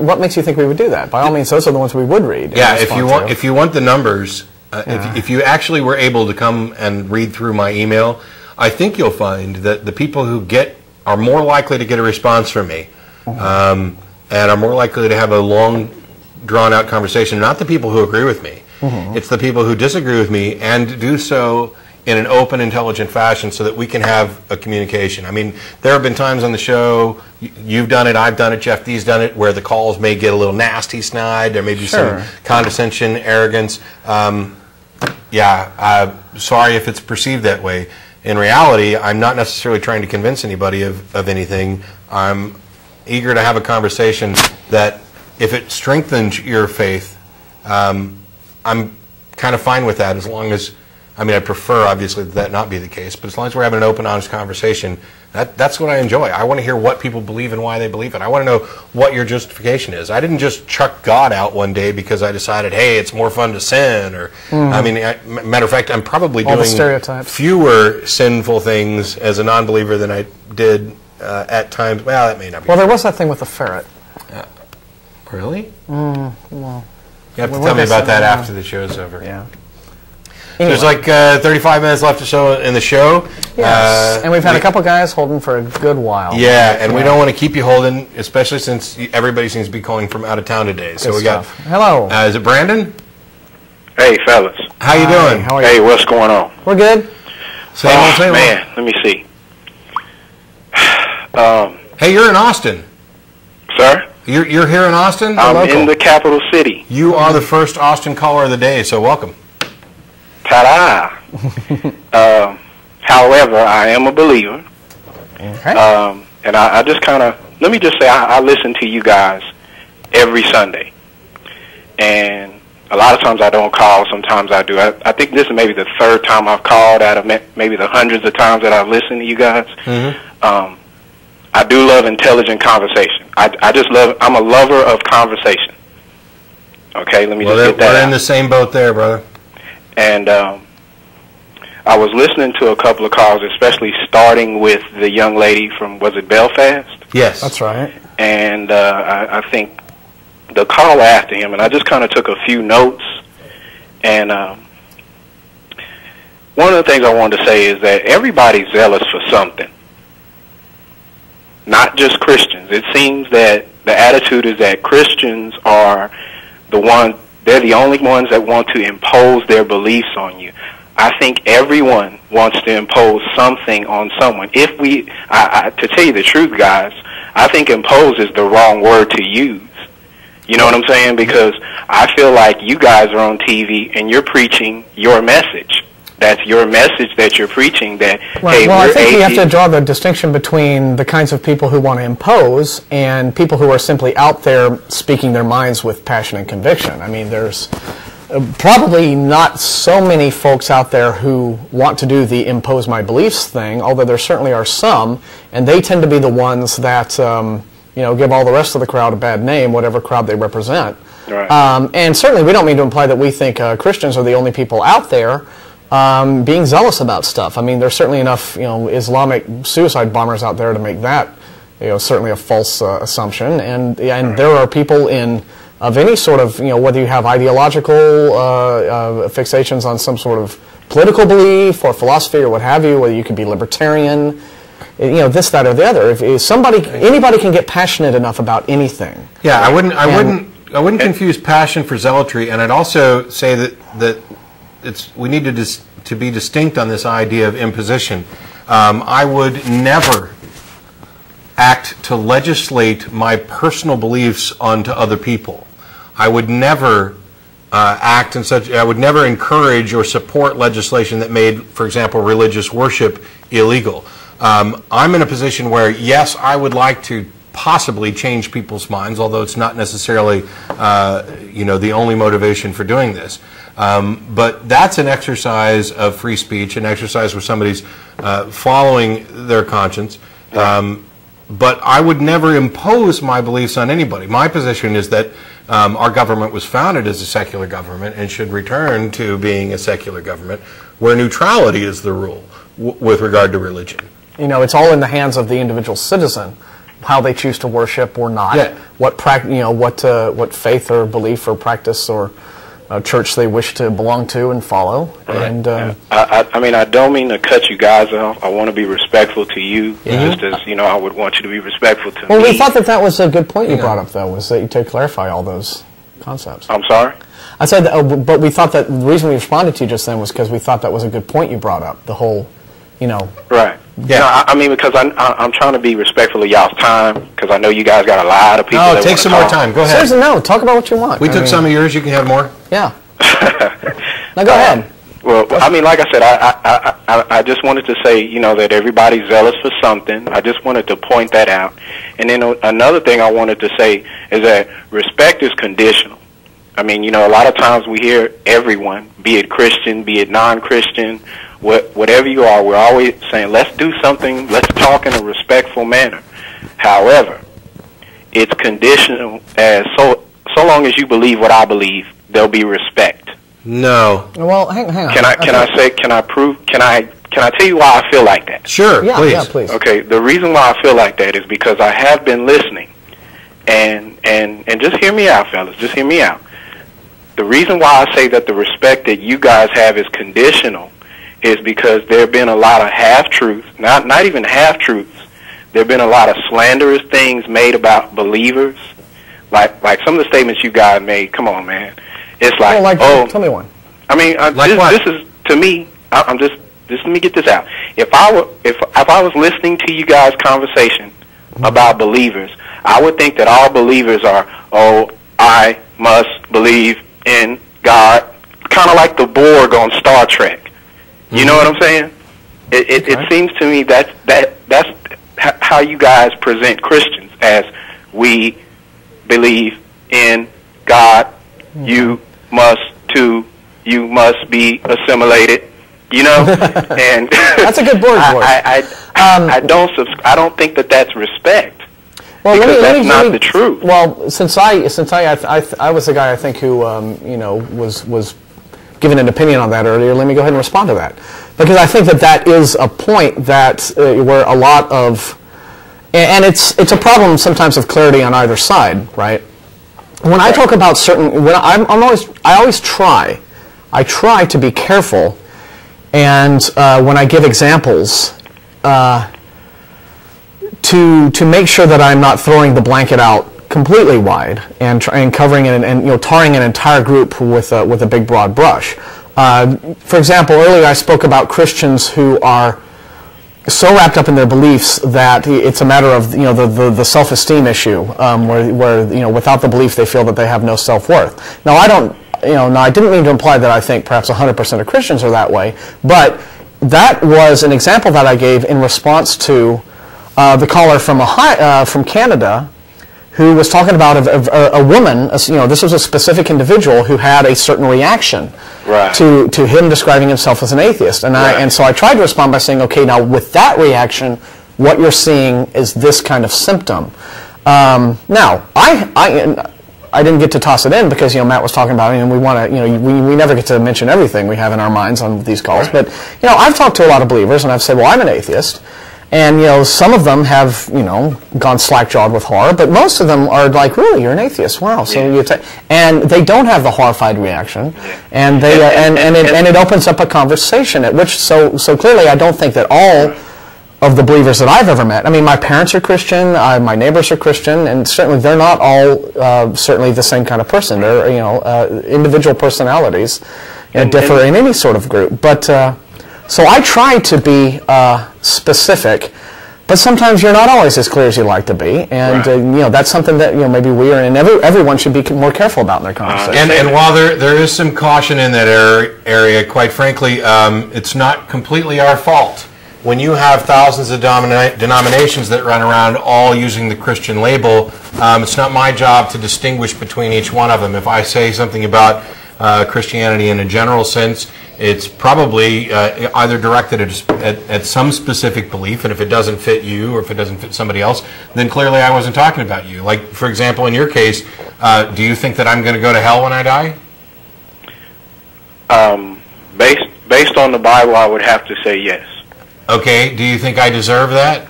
what makes you think we would do that? By all means, those are the ones we would read. Yeah. If you want the numbers, if you actually were able to come and read through my email, I think you'll find that the people who are more likely to get a response from me, and are more likely to have a long, drawn-out conversation. Not the people who agree with me. It's the people who disagree with me and do so in an open, intelligent fashion so that we can have a communication. I mean, there have been times on the show, you've done it, I've done it, Jeff D's done it, where the calls may get a little nasty snide. There may be some condescension, arrogance. Sorry if it's perceived that way. In reality, I'm not necessarily trying to convince anybody of anything. I'm eager to have a conversation that, if it strengthens your faith, I'm kind of fine with that, as long as, I prefer, obviously, that not be the case, but as long as we're having an open, honest conversation, that's what I enjoy. I want to hear what people believe and why they believe it. I want to know what your justification is. I didn't just chuck God out one day because I decided, hey, it's more fun to sin, or, matter of fact, I'm probably doing fewer sinful things as a non-believer than I did at times. Well, that may not be true. There was that thing with the ferret. Really? Well, You have to tell me about that after the show's over. Yeah. Anyway. There's like 35 minutes left to show in the show. Yes, and we've had a couple guys holding for a good while. Yeah, and we don't want to keep you holding, especially since everybody seems to be calling from out of town today. So we got. Hello. Is it Brandon? Hey, fellas. How you doing? How are you? Hey, what's going on? We're good. Same old, same old. Man, let me see. Hey, you're in Austin. Sir? You're here in Austin? I'm in the capital city. You are the first Austin caller of the day, so welcome. Ta-da! However, I am a believer. Okay. And I just kind of, let me just say, I listen to you guys every Sunday. And a lot of times I don't call, sometimes I do. I think this is maybe the third time I've called out of maybe the hundreds of times that I've listened to you guys. Mm-hmm. I do love intelligent conversation. I just love, I'm a lover of conversation. Okay, let me just get that We're out. in the same boat there, brother. And I was listening to a couple of calls, especially starting with the young lady from, was it Belfast? Yes. That's right. And I think the call after him, and I just kind of took a few notes. And one of the things I wanted to say is that everybody's zealous for something, not just Christians. It seems that the attitude is that Christians are they're the only ones that want to impose their beliefs on you. I think everyone wants to impose something on someone. To tell you the truth, guys, I think impose is the wrong word to use. You know what I'm saying? Because I feel like you guys are on TV and you're preaching your message. That's your message that you're preaching, that, right. hey, well, we're I think we have atheists. to draw the distinction between the kinds of people who want to impose and people who are simply out there speaking their minds with passion and conviction. I mean, there's probably not so many folks out there who want to do the impose my beliefs thing, although there certainly are some, and they tend to be the ones that give all the rest of the crowd a bad name, whatever crowd they represent. Right. And certainly we don't mean to imply that we think Christians are the only people out there being zealous about stuff. I mean, there's certainly enough, Islamic suicide bombers out there to make that, certainly a false assumption. And there are people of any sort of, whether you have ideological fixations on some sort of political belief or philosophy or what have you, whether you can be libertarian, this, that, or the other. If anybody can get passionate enough about anything. Yeah, I wouldn't confuse passion for zealotry, and I'd also say that we need to be distinct on this idea of imposition. I would never act to legislate my personal beliefs onto other people. I would never act in such. I would never encourage or support legislation that made, for example, religious worship illegal. I'm in a position where, yes, I would like to possibly change people's minds, although it's not necessarily, the only motivation for doing this. But that's an exercise of free speech, an exercise where somebody's following their conscience. But I would never impose my beliefs on anybody. My position is that our government was founded as a secular government and should return to being a secular government where neutrality is the rule with regard to religion. It's all in the hands of the individual citizen, how they choose to worship or not, Yeah. what faith or belief or practice or church they wish to belong to and follow. Right. And I don't mean to cut you guys off. I want to be respectful to you, just as I would want you to be respectful to me. Well, we thought that was a good point you brought up, though, was that to clarify all those concepts. I'm sorry? I said, but we thought that the reason we responded to you just then was because we thought that was a good point you brought up. The whole, Right. Yeah. Because I'm trying to be respectful of y'all's time, because I know you guys got a lot of people. No, that take wanna some more talk. time. Go ahead. Seriously, no, talk about what you want. We took some of yours. You can have more. Yeah. Now go ahead. Well, like I said, I just wanted to say, that everybody's zealous for something. I just wanted to point that out. And then another thing I wanted to say is that respect is conditional. I mean, a lot of times we hear everyone, be it Christian, be it non-Christian, whatever you are, we're always saying, let's do something, let's talk in a respectful manner. However, it's conditional as so long as you believe what I believe, there'll be respect. No. Well, hang on. Can I tell you why I feel like that? Sure, Yeah, please. yeah, please. Okay, the reason why I feel like that is because I have been listening, and just hear me out, fellas, just hear me out. the reason why I say that the respect that you guys have is conditional is because there have been a lot of half-truths, not even half-truths. There have been a lot of slanderous things made about believers, like some of the statements you guys made. Come on, man. It's like, tell me one. I mean, this is, to me, just let me get this out. If I was listening to you guys' conversation about believers, I would think that all believers are, I must believe in God, kind of like the Borg on Star Trek. You know what I'm saying? It seems to me that's how you guys present Christians, as we believe in God. You must be assimilated. You know, and that's a good Borg voice. I don't think that that's respect. Well, because that's not the truth. Well, since I was the guy I think who was given an opinion on that earlier, let me go ahead and respond to that, because I think that is a point that where a lot of, and it's a problem sometimes of clarity on either side, right? When I talk about certain, I always try to be careful, and when I give examples, to make sure that I'm not throwing the blanket out completely wide and covering it and tarring an entire group with a big broad brush. For example, earlier I spoke about Christians who are so wrapped up in their beliefs that it's a matter of the self-esteem issue, where without the belief they feel that they have no self-worth. Now I didn't mean to imply that I think perhaps 100% of Christians are that way, but that was an example that I gave in response to the caller from Canada, who was talking about a woman. This was a specific individual who had a certain reaction to him describing himself as an atheist, and so I tried to respond by saying, okay, now with that reaction, what you're seeing is this kind of symptom. Now, I didn't get to toss it in because Matt was talking about it, and we want to we never get to mention everything we have in our minds on these calls. But I've talked to a lot of believers, and I've said, well, I'm an atheist. And, some of them have, gone slack-jawed with horror, but most of them are like, really, you're an atheist? Wow. So and they don't have the horrified reaction, and they and it opens up a conversation at which, so clearly I don't think that all of the believers that I've ever met, I mean, my parents are Christian, my neighbors are Christian, and certainly they're not all certainly the same kind of person. They're, individual personalities differ in any sort of group, but so I try to be specific, but sometimes you're not always as clear as you'd like to be, and that's something that maybe we are, and everyone should be more careful about in their conversation. And while there is some caution in that area, quite frankly, it's not completely our fault. When you have thousands of denominations that run around all using the Christian label, it's not my job to distinguish between each one of them. If I say something about Christianity in a general sense, it's probably either directed at some specific belief, and if it doesn't fit you or if it doesn't fit somebody else, then clearly I wasn't talking about you. Like, for example, in your case, do you think that I'm going to go to hell when I die? Based on the Bible, I would have to say yes. Okay, do you think I deserve that?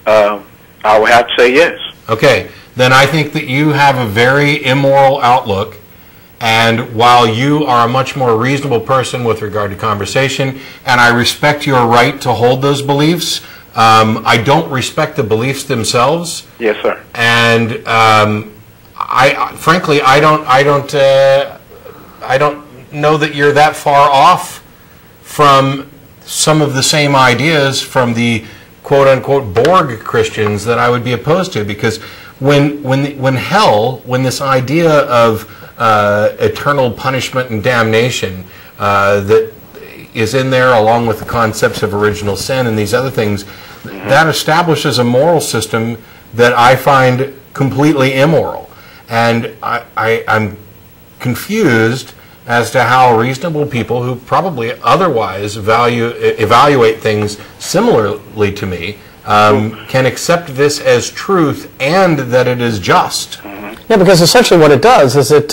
I would have to say yes. Okay, then I think that you have a very immoral outlook. And while you are a much more reasonable person with regard to conversation, and I respect your right to hold those beliefs, I don't respect the beliefs themselves. Yes, sir. And frankly, I don't know that you're that far off from some of the same ideas from the quote-unquote Borg Christians that I would be opposed to, because when this idea of eternal punishment and damnation that is in there, along with the concepts of original sin and these other things, that establishes a moral system that I find completely immoral. And I'm confused as to how reasonable people who probably otherwise evaluate things similarly to me can accept this as truth and that it is just. Yeah, because essentially what it does is it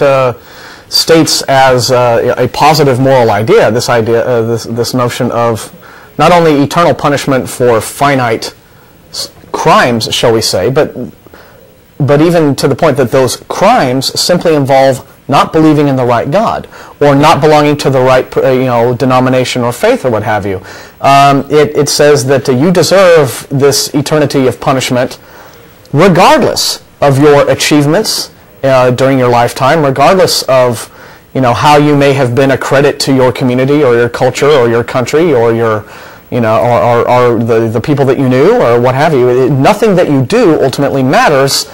states as a positive moral idea, this notion of not only eternal punishment for finite crimes, shall we say, but even to the point that those crimes simply involve not believing in the right God, or not belonging to the right denomination or faith or what have you. It says that you deserve this eternity of punishment regardless of your achievements during your lifetime, regardless of how you may have been a credit to your community or your culture or your country or your or the people that you knew or what have you. Nothing that you do ultimately matters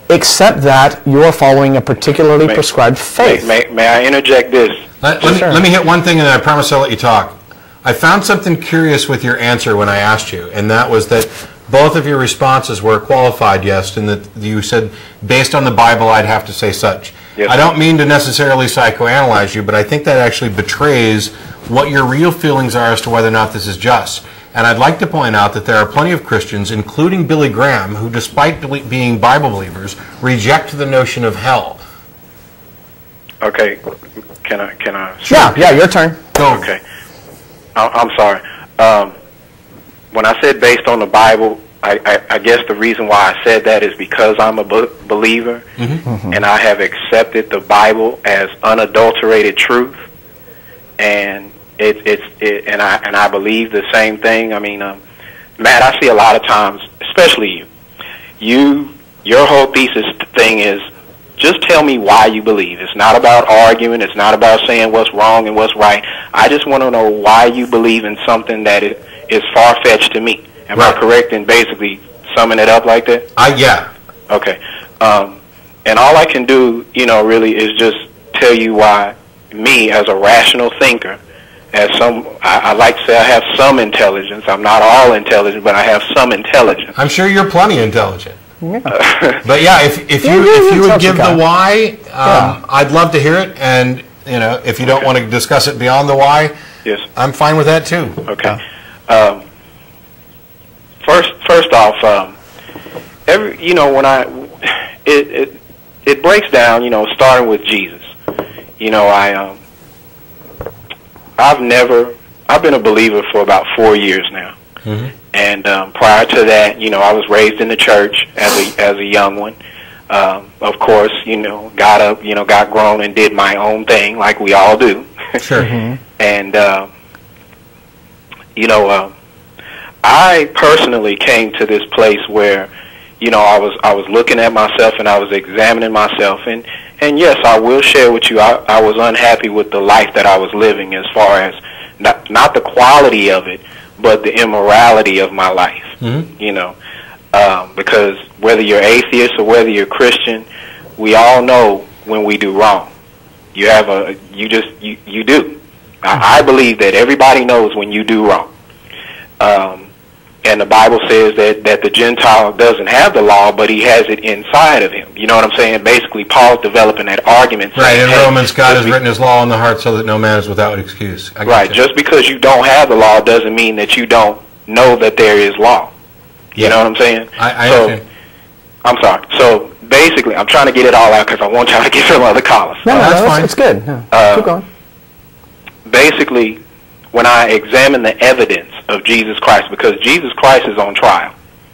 except that you are following a particularly prescribed faith. May I interject this? Let me hit one thing and then I promise I'll let you talk. I found something curious with your answer when I asked you, and that was that both of your responses were qualified yes, and that you said, based on the Bible, I'd have to say such. Yes. I don't mean to necessarily psychoanalyze you, but I think that actually betrays what your real feelings are as to whether or not this is just. And I'd like to point out that there are plenty of Christians, including Billy Graham, who, despite being Bible believers, reject the notion of hell. Okay, can I? Yeah, your turn. Go. Okay, I'm sorry. When I said based on the Bible, I guess the reason why I said that is because I'm a believer, and I have accepted the Bible as unadulterated truth, and and I believe the same thing. I mean, Matt, I see a lot of times, especially your whole thesis thing is just tell me why you believe. It's not about arguing. It's not about saying what's wrong and what's right. I just want to know why you believe in something that is far-fetched to me. Am I correct in basically summing it up like that? Yeah. Okay. And all I can do, really is just tell you why me, as a rational thinker, I like to say I have some intelligence. I'm not all intelligent, but I have some intelligence. I'm sure you're plenty intelligent. Yeah. But yeah, if you would give the why, I'd love to hear it. And if you don't want to discuss it beyond the why, yes, I'm fine with that too. Okay. First off, when it breaks down, starting with Jesus. I've been a believer for about 4 years now. And prior to that, I was raised in the church as a young one. Of course, got up, got grown and did my own thing like we all do. Sure. And I personally came to this place where, I was looking at myself and I was examining myself, and yes, I will share with you, I was unhappy with the life that I was living, as far as not the quality of it, but the immorality of my life. Because whether you're atheist or whether you're Christian, we all know when we do wrong. You do. I believe that everybody knows when you do wrong. And the Bible says that the Gentile doesn't have the law, but he has it inside of him. You know what I'm saying? Basically, Paul's developing that argument. Right, in Romans, God has written his law in the heart so that no man is without excuse. Right, just because you don't have the law doesn't mean that you don't know that there is law. You know what I'm saying? I understand. I'm sorry. So, basically, I'm trying to get it all out because I want y'all to get some other callers. No, that's fine. It's good. Keep going. Basically, when I examine the evidence of Jesus Christ, because Jesus Christ is on trial.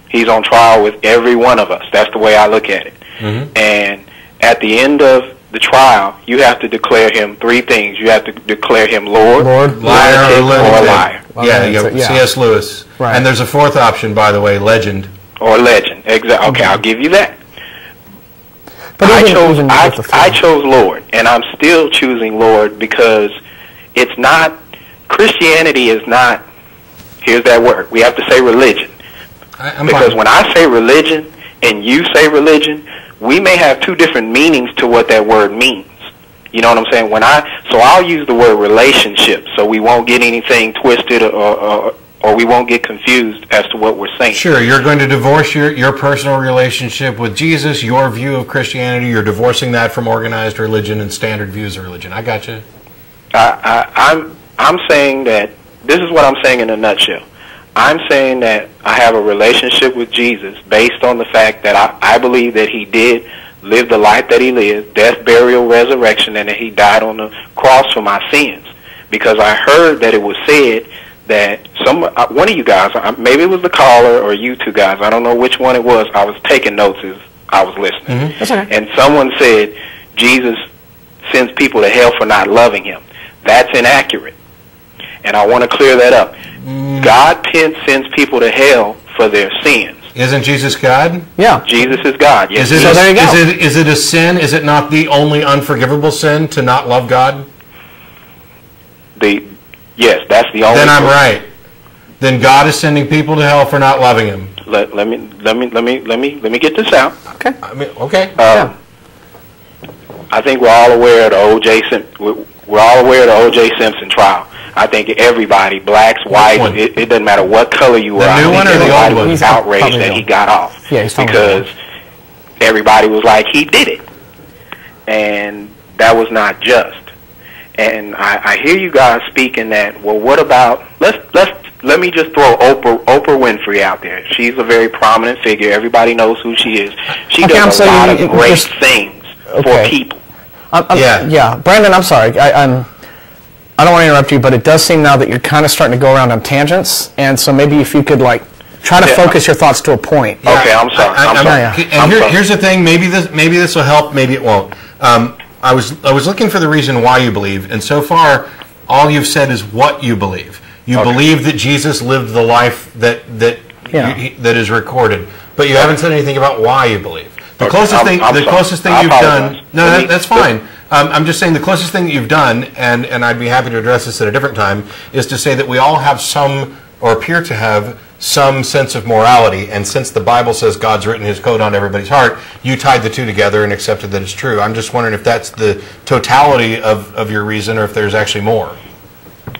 He's on trial with every one of us. That's the way I look at it. And at the end of the trial, you have to declare him three things. You have to declare him Lord, liar, or liar. C.S. Lewis. Right. And there's a fourth option, by the way, legend. Or legend. Exactly. Okay, I'll give you that. But I chose Lord, and I'm still choosing Lord because it's not, Christianity is not, here's that word, we have to say religion. Because when I say religion and you say religion, we may have two different meanings to what that word means. You know what I'm saying? So I'll use the word relationship so we won't get anything twisted or we won't get confused as to what we're saying. Sure, you're going to divorce your personal relationship with Jesus, your view of Christianity, you're divorcing that from organized religion and standard views of religion. I got you. I'm saying that, this is what I'm saying in a nutshell. I'm saying that I have a relationship with Jesus based on the fact that I believe that he did live the life that he lived, death, burial, resurrection, and that he died on the cross for my sins. Because I heard that it was said that one of you guys, maybe it was the caller or you two guys, I don't know which one it was, I was taking notes as I was listening. That's okay. And someone said Jesus sends people to hell for not loving him. That's inaccurate. And I want to clear that up. God sends people to hell for their sins. Isn't Jesus God? Yeah. Jesus is God. Yes. Is it, So there you go. is it a sin? Is it not the only unforgivable sin to not love God? Yes, that's the only. Then I'm right. Then God is sending people to hell for not loving him. Let me get this out. Okay. I mean, okay. Yeah. I think we're all aware of the O.J. Simpson trial. I think everybody, blacks, whites, it doesn't matter what color you were. The new one or the old one? Was outraged that he got off. Yeah, he's because everybody was like, he did it, and that was not just. And I hear you guys speaking that. Well, what about let me just throw Oprah Winfrey out there. She's a very prominent figure. Everybody knows who she is. She does a lot of great things for people. Yeah, Brandon, I'm sorry. I don't want to interrupt you, but it does seem now that you're kind of starting to go around on tangents, and so maybe if you could try to focus your thoughts to a point. Yeah. Okay, I'm sorry. And here's the thing. Maybe this will help. Maybe it won't. I was looking for the reason why you believe, and so far, all you've said is what you believe. You believe that Jesus lived the life that is recorded, but you haven't said anything about why you believe. The closest thing you've done. No, that's fine. I'm just saying the closest thing that you've done, and I'd be happy to address this at a different time, is to say that we all have some, or appear to have, some sense of morality, and since the Bible says God's written his code on everybody's heart, you tied the two together and accepted that it's true. I'm just wondering if that's the totality of your reason, or if there's actually more.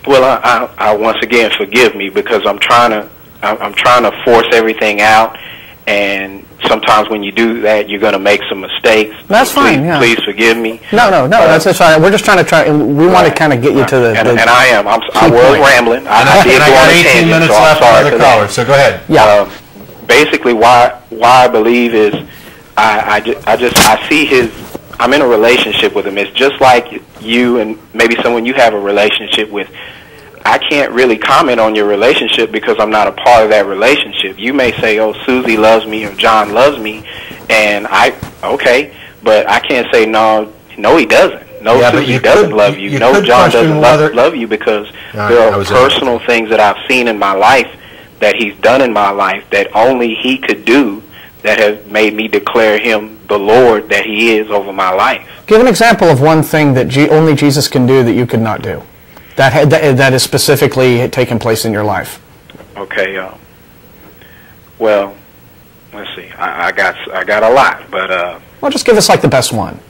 Well, I once again, forgive me, because I'm trying to force everything out, and sometimes when you do that, you're going to make some mistakes. That's fine. Please forgive me. No. That's fine. We're just trying to we want to kind of get you to the. And I am. I was rambling. I did go on a tangent. 18 minutes left for the caller. So go ahead. Yeah. Basically, why I believe is I see his. I'm in a relationship with him. It's just like you and maybe someone you have a relationship with. I can't really comment on your relationship because I'm not a part of that relationship. You may say, oh, Susie loves me or John loves me, and but I can't say, no, he doesn't. No, Susie doesn't love you. No, John doesn't love you, because there are personal things that I've seen in my life that he's done in my life that only he could do that have made me declare him the Lord that he is over my life. Give an example of one thing that only Jesus can do that you could not do. That is specifically taken place in your life. Okay. Well, let's see. I got a lot, but well, just give us the best one.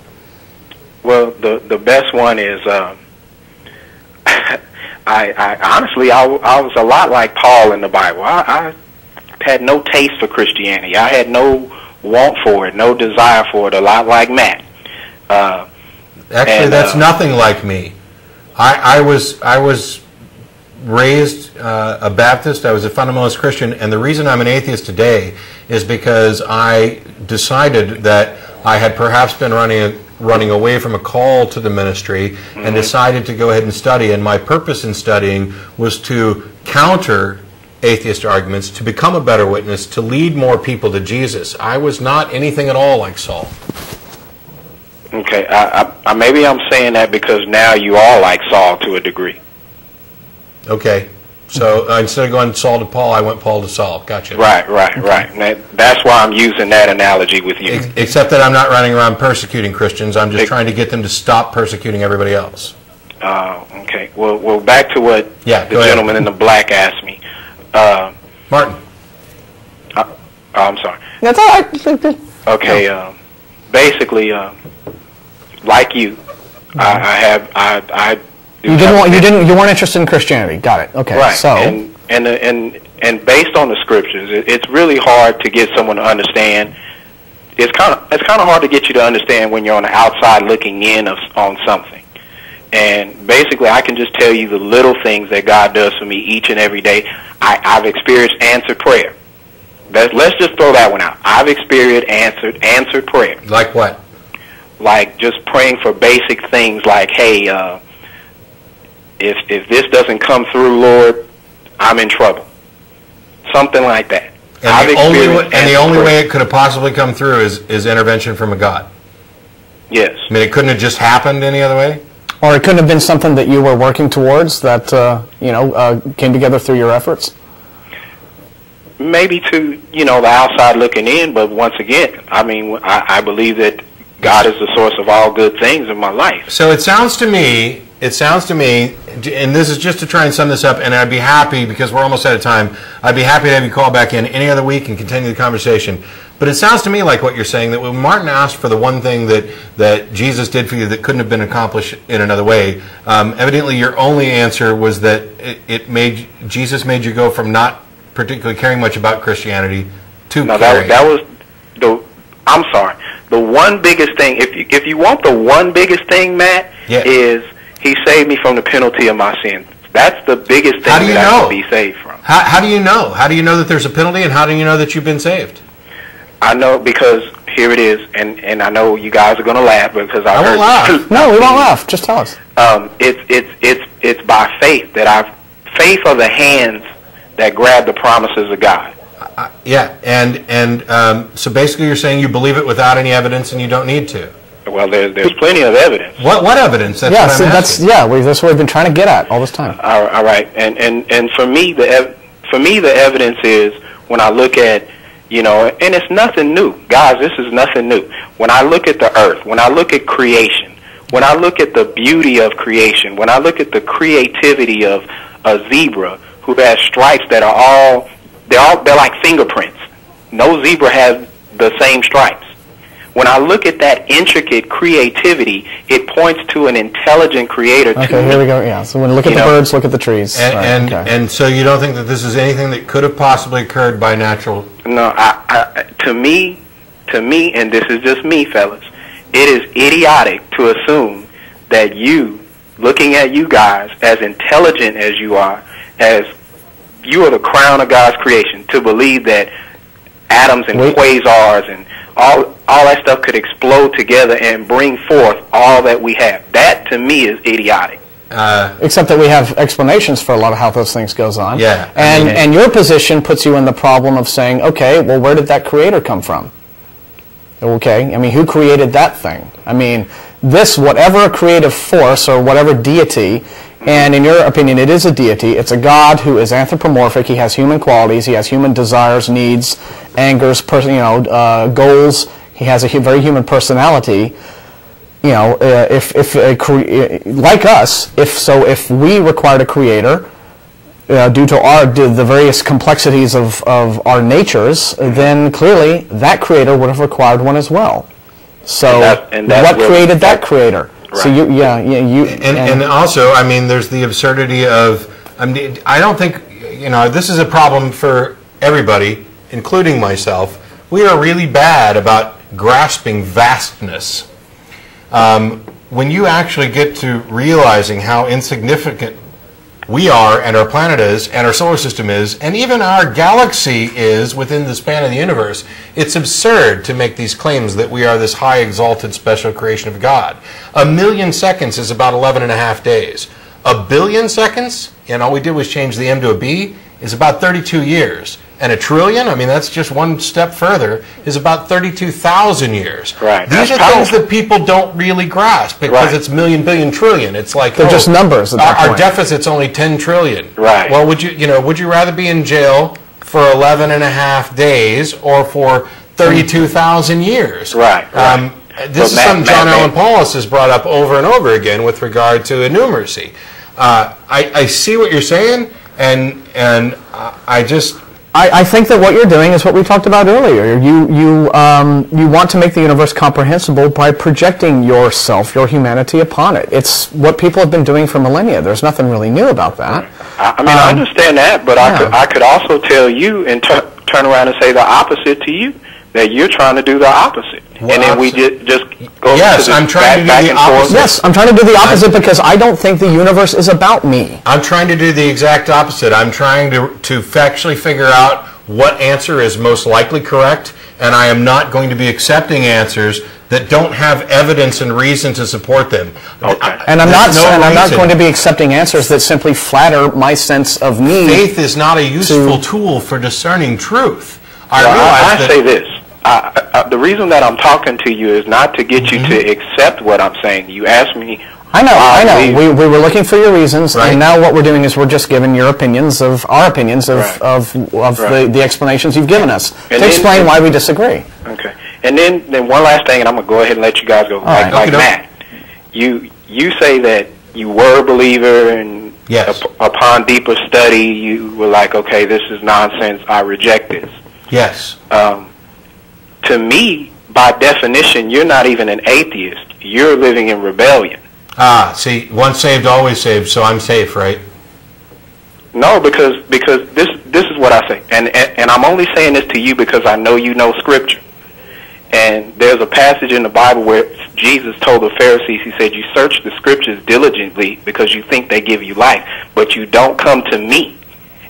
Well, the best one is I honestly I was a lot like Paul in the Bible. I had no taste for Christianity. I had no want for it, no desire for it. A lot like Matt. Actually, that's nothing like me. I was raised a Baptist. I was a fundamentalist Christian, and the reason I'm an atheist today is because I decided that I had perhaps been running away from a call to the ministry and decided to go ahead and study. And my purpose in studying was to counter atheist arguments, to become a better witness, to lead more people to Jesus. I was not anything at all like Saul. Okay, maybe I'm saying that because now you are like Saul to a degree. Okay, so instead of going Saul to Paul, I went Paul to Saul. Gotcha. Right. That's why I'm using that analogy with you. Except that I'm not running around persecuting Christians. I'm just trying to get them to stop persecuting everybody else. Okay. Well, back to what the gentleman in the black asked me. Martin. I'm sorry. That's all right. Okay. Basically, like you, I you weren't interested in Christianity. Got it. Okay. Right. So and based on the scriptures, it's really hard to get someone to understand. It's kind of hard to get you to understand when you're on the outside looking in on something. And basically, I can just tell you the little things that God does for me each and every day. I've experienced answered prayer. Let's just throw that one out. I've experienced answered prayer. Like what? Like just praying for basic things like, hey, if this doesn't come through, Lord, I'm in trouble. Something like that. And the only way it could have possibly come through is intervention from a God. Yes. I mean, it couldn't have just happened any other way? Or it couldn't have been something that you were working towards that, came together through your efforts? Maybe to, the outside looking in, but once again, I mean, I believe that God is the source of all good things in my life. So it sounds to me, and this is just to try and sum this up, and I'd be happy, because we're almost out of time, I'd be happy to have you call back in any other week and continue the conversation. But it sounds to me like what you're saying, that when Martin asked for the one thing that Jesus did for you that couldn't have been accomplished in another way, evidently your only answer was that Jesus made you go from not particularly caring much about Christianity to caring. That was I'm sorry. The one biggest thing, if you want the one biggest thing, Matt, is He saved me from the penalty of my sins. That's the biggest thing that I can be saved from. How do you know? How do you know that there's a penalty, and how do you know that you've been saved? I know because here it is, and I know you guys are going to laugh because I won't laugh. No, we won't laugh. Just tell us. It's by faith that faith are the hands that grab the promises of God. So basically you're saying you believe it without any evidence and you don't need to. Well, there's plenty of evidence. What evidence? That's that's what we've been trying to get at all this time. All right, and for me the evidence is when I look at, and it's nothing new, guys. This is nothing new. When I look at the earth, when I look at creation, when I look at the beauty of creation, when I look at the creativity of a zebra who has stripes that are they're like fingerprints. No zebra has the same stripes. When I look at that intricate creativity, it points to an intelligent creator. Okay, here we go. Yeah. So when we look at the birds, look at the trees. And so you don't think that this is anything that could have possibly occurred by natural? No. To me, and this is just me, fellas, it is idiotic to assume that looking at you guys, as intelligent as you are, as you are the crown of God's creation, to believe that atoms and quasars and all that stuff could explode together and bring forth all that we have. That, to me, is idiotic. Except that we have explanations for a lot of how those things goes on. Yeah. And your position puts you in the problem of saying, okay, well, where did that creator come from? Okay, I mean, who created that thing? I mean, whatever creative force or whatever deity, and in your opinion, it is a deity. It's a God who is anthropomorphic. He has human qualities. He has human desires, needs, angers, goals. He has a very human personality. Like us, if we required a creator due to the various complexities of our natures, then clearly that creator would have required one as well. So what created that creator? Right. So and also, I mean, there's the absurdity of, I don't think, this is a problem for everybody, including myself. We are really bad about grasping vastness. When you actually get to realizing how insignificant we are, and our planet is, and our solar system is, and even our galaxy is within the span of the universe, it's absurd to make these claims that we are this high exalted special creation of God. 1,000,000 seconds is about 11.5 days. 1 billion seconds, and all we did was change the M to a B, is about 32 years. And 1 trillion, I mean, that's just one step further, is about 32,000 years. Right. These are things that people don't really grasp because it's million, billion, trillion. It's like they're just numbers at that point. Our deficit's only 10 trillion. Right. Well, would you rather be in jail for 11.5 days or for 32,000 years? Right. This is something John Allen Paulus has brought up over and over again with regard to innumeracy. I see what you're saying, and I think that what you're doing is what we talked about earlier. You want to make the universe comprehensible by projecting yourself, your humanity, upon it. It's what people have been doing for millennia. There's nothing really new about that. I mean, I understand that, but I could also tell you and turn around and say the opposite to you, that you're trying to do the opposite. And then we just go I'm trying to do the opposite. Yes, I'm trying to do the opposite because I don't think the universe is about me. I'm trying to do the exact opposite. I'm trying to factually figure out what answer is most likely correct, and I am not going to be accepting answers that don't have evidence and reason to support them. Okay. And I'm not going to be accepting answers that simply flatter my sense of need. Faith is not a useful tool for discerning truth. I say this. the reason that I'm talking to you is not to get you to accept what I'm saying. You asked me. I know. We were looking for your reasons, and now what we're doing is we're just giving your opinions of our opinions of the explanations you've given us to explain why we disagree. Okay. And then one last thing, and I'm going to go ahead and let you guys go. Like Matt, you say that you were a believer, and upon deeper study, you were like, okay, this is nonsense. I reject this. Yes. To me, by definition, you're not even an atheist. You're living in rebellion. See, once saved, always saved, so I'm safe, right? No, because this is what I say, and I'm only saying this to you because I know you know Scripture. And there's a passage in the Bible where Jesus told the Pharisees, he said, you search the Scriptures diligently because you think they give you life, but you don't come to me.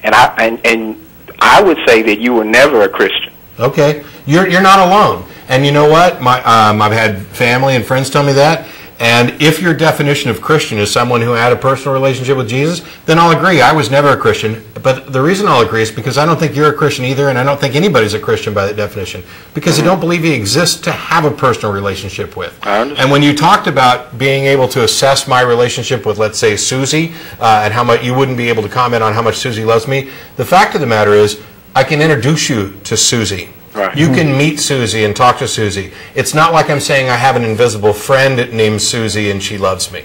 And I would say that you were never a Christian. Okay, you're not alone. And you know what? I've had family and friends tell me that. And if your definition of Christian is someone who had a personal relationship with Jesus, then I'll agree. I was never a Christian. But the reason I'll agree is because I don't think you're a Christian either, and I don't think anybody's a Christian by that definition, because I don't believe he exists to have a personal relationship with. I understand. And when you talked about being able to assess my relationship with, let's say, Susie, and how much you wouldn't be able to comment on how much Susie loves me, the fact of the matter is I can introduce you to Susie. Right. You can meet Susie and talk to Susie. It's not like I'm saying I have an invisible friend named Susie and she loves me.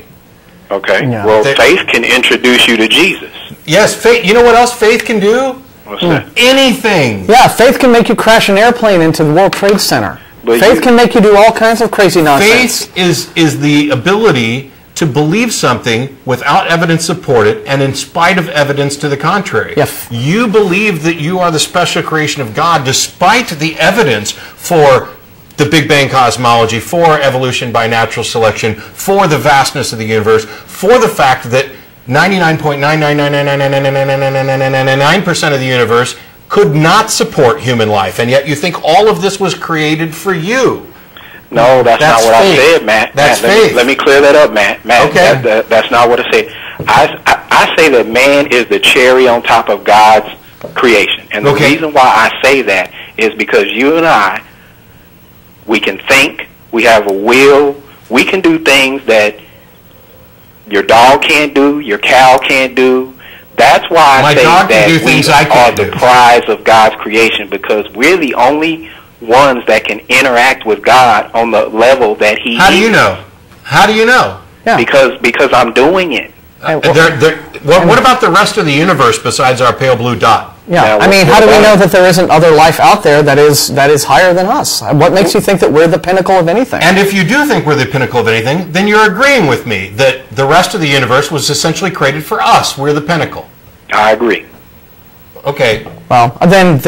Okay. Yeah. Well, faith can introduce you to Jesus. Yes, faith. You know what else faith can do? What's that? Anything. Yeah, faith can make you crash an airplane into the World Trade Center. But Faith can make you do all kinds of crazy nonsense. Faith is the ability to believe something without evidence to support it, and in spite of evidence to the contrary. Yes. You believe that you are the special creation of God despite the evidence for the Big Bang cosmology, for evolution by natural selection, for the vastness of the universe, for the fact that 99.999999999% of the universe could not support human life, and yet you think all of this was created for you. No, that's not what I said, Matt. That's faith. Let me clear that up, Matt. Okay. That's not what I said. I say that man is the cherry on top of God's creation. And the reason why I say that is because you and I, we can think, we have a will, we can do things that your dog can't do, your cow can't do. That's why I say that we are the prize of God's creation, because we're the only ones that can interact with God on the level that He is. How do you know? How do you know? Yeah. Because I'm doing it. What about the rest of the universe besides our pale blue dot? Yeah, I mean, how do we know that there isn't other life out there that is higher than us? What makes you think that we're the pinnacle of anything? And if you do think we're the pinnacle of anything, then you're agreeing with me that the rest of the universe was essentially created for us. We're the pinnacle. I agree. Okay. Well, then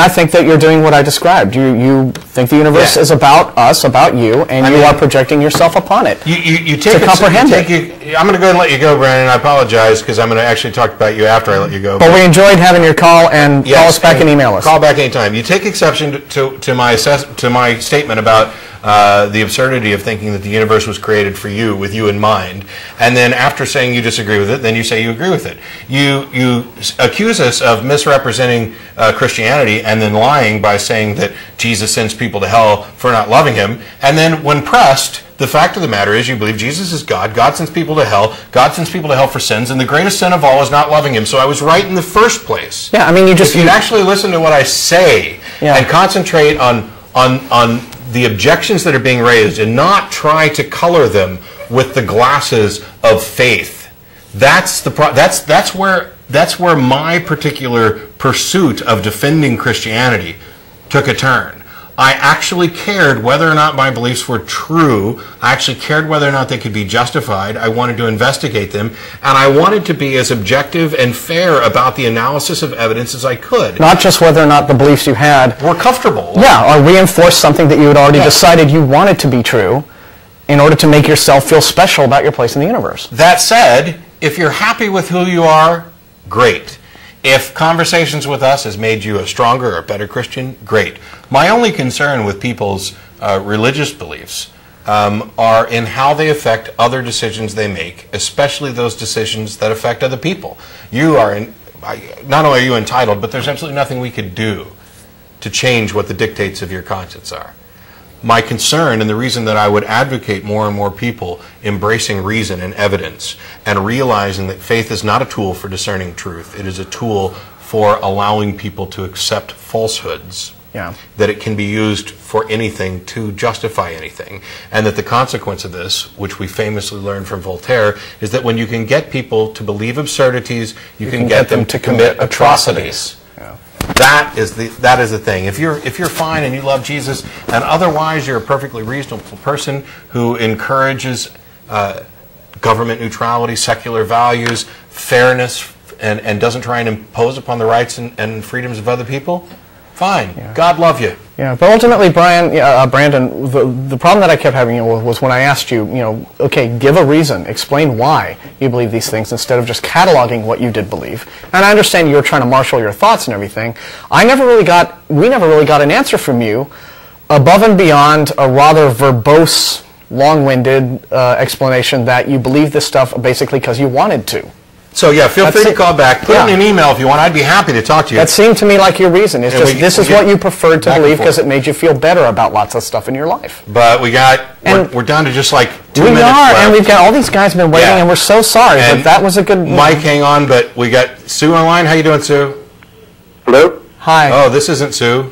I think that you're doing what I described. You think the universe is about us, about you, and you are projecting yourself upon it. You take to comprehend it. I'm going to go ahead and let you go, Brandon. I apologize because I'm going to actually talk about you after I let you go. But we enjoyed having your call, and call us back and email us. Call back anytime. You take exception to my statement about the absurdity of thinking that the universe was created for you, with you in mind, and then after saying you disagree with it, then you say you agree with it. You accuse us of misrepresenting Christianity and then lying by saying that Jesus sends people to hell for not loving him, and then when pressed, the fact of the matter is you believe Jesus is God, God sends people to hell, God sends people to hell for sins, and the greatest sin of all is not loving him. So I was right in the first place. Yeah, I mean, if you'd actually listen to what I say and concentrate on the objections that are being raised and not try to color them with the glasses of faith. That's where my particular pursuit of defending Christianity took a turn. I actually cared whether or not my beliefs were true. I actually cared whether or not they could be justified. I wanted to investigate them, and I wanted to be as objective and fair about the analysis of evidence as I could. Not just whether or not the beliefs you had were comfortable. Yeah, or reinforce something that you had already decided you wanted to be true in order to make yourself feel special about your place in the universe. That said, if you're happy with who you are, great. If conversations with us has made you a stronger or better Christian, great. My only concern with people's religious beliefs are in how they affect other decisions they make, especially those decisions that affect other people. You are, not only are you entitled, but there's absolutely nothing we could do to change what the dictates of your conscience are. My concern, and the reason that I would advocate more and more people embracing reason and evidence and realizing that faith is not a tool for discerning truth, it is a tool for allowing people to accept falsehoods. Yeah. That it can be used for anything to justify anything. And that the consequence of this, which we famously learned from Voltaire, is that when you can get people to believe absurdities, you can get them to commit atrocities. Yeah. That is the thing. If you're fine and you love Jesus, and otherwise you're a perfectly reasonable person who encourages government neutrality, secular values, fairness, and doesn't try and impose upon the rights and freedoms of other people, fine. Yeah. God love you. Yeah, but ultimately, Brandon, the problem that I kept having was when I asked you, okay, give a reason, explain why you believe these things instead of just cataloging what you did believe. And I understand you were trying to marshal your thoughts and everything. We never really got an answer from you above and beyond a rather verbose, long-winded explanation that you believe this stuff basically because you wanted to. So yeah, feel free to call back. Put in an email if you want. I'd be happy to talk to you. That seemed to me like your reason. It's just this is what you preferred to believe because it made you feel better about lots of stuff in your life. But we're down to just like 2 minutes left. And we've got all these guys been waiting, and we're so sorry. But that was a good. Mike, hang on. But we got Sue online. How you doing, Sue? Hello. Hi. Oh, this isn't Sue.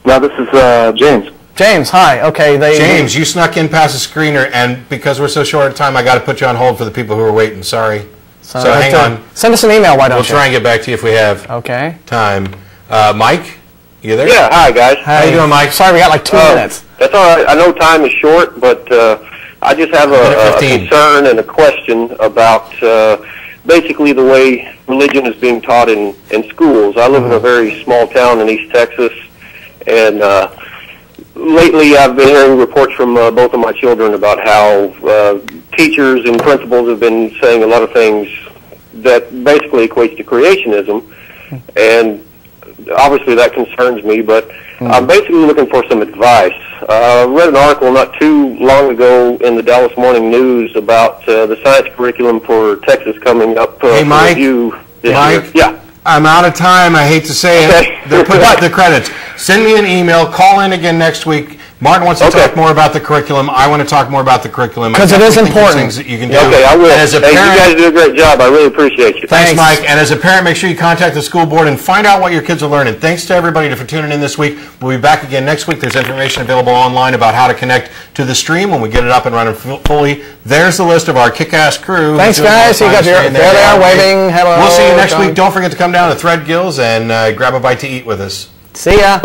No, this is James. James, hi. Okay, James, you snuck in past the screener, and because we're so short of time, I got to put you on hold for the people who are waiting. Sorry. So hang on. Send us an email, why don't you? We'll try and get back to you if we have time. Mike, you there? Yeah, hi guys. How you doing, Mike? Sorry, we got like 2 minutes. That's all right. I know time is short, but I just have a concern and a question about basically the way religion is being taught in schools. I live in a very small town in East Texas, and lately I've been hearing reports from both of my children about how teachers and principals have been saying a lot of things that basically equates to creationism, and obviously that concerns me, but I'm basically looking for some advice. I read an article not too long ago in the Dallas Morning News about the science curriculum for Texas coming up for review this year. Yeah. I'm out of time. I hate to say it. They're put out the credits. Send me an email. Call in again next week. Martin wants to talk more about the curriculum. I want to talk more about the curriculum. Because it is important. Things that you can do. Okay, I will. And as a parent, you guys do a great job. I really appreciate you. Thanks, Mike. And as a parent, make sure you contact the school board and find out what your kids are learning. Thanks to everybody for tuning in this week. We'll be back again next week. There's information available online about how to connect to the stream when we get it up and running fully. There's the list of our kick-ass crew. Thanks, guys. You guys are there waving. Hello. We'll see you next week. Don't forget to come down to Thread Gills and grab a bite to eat with us. See ya.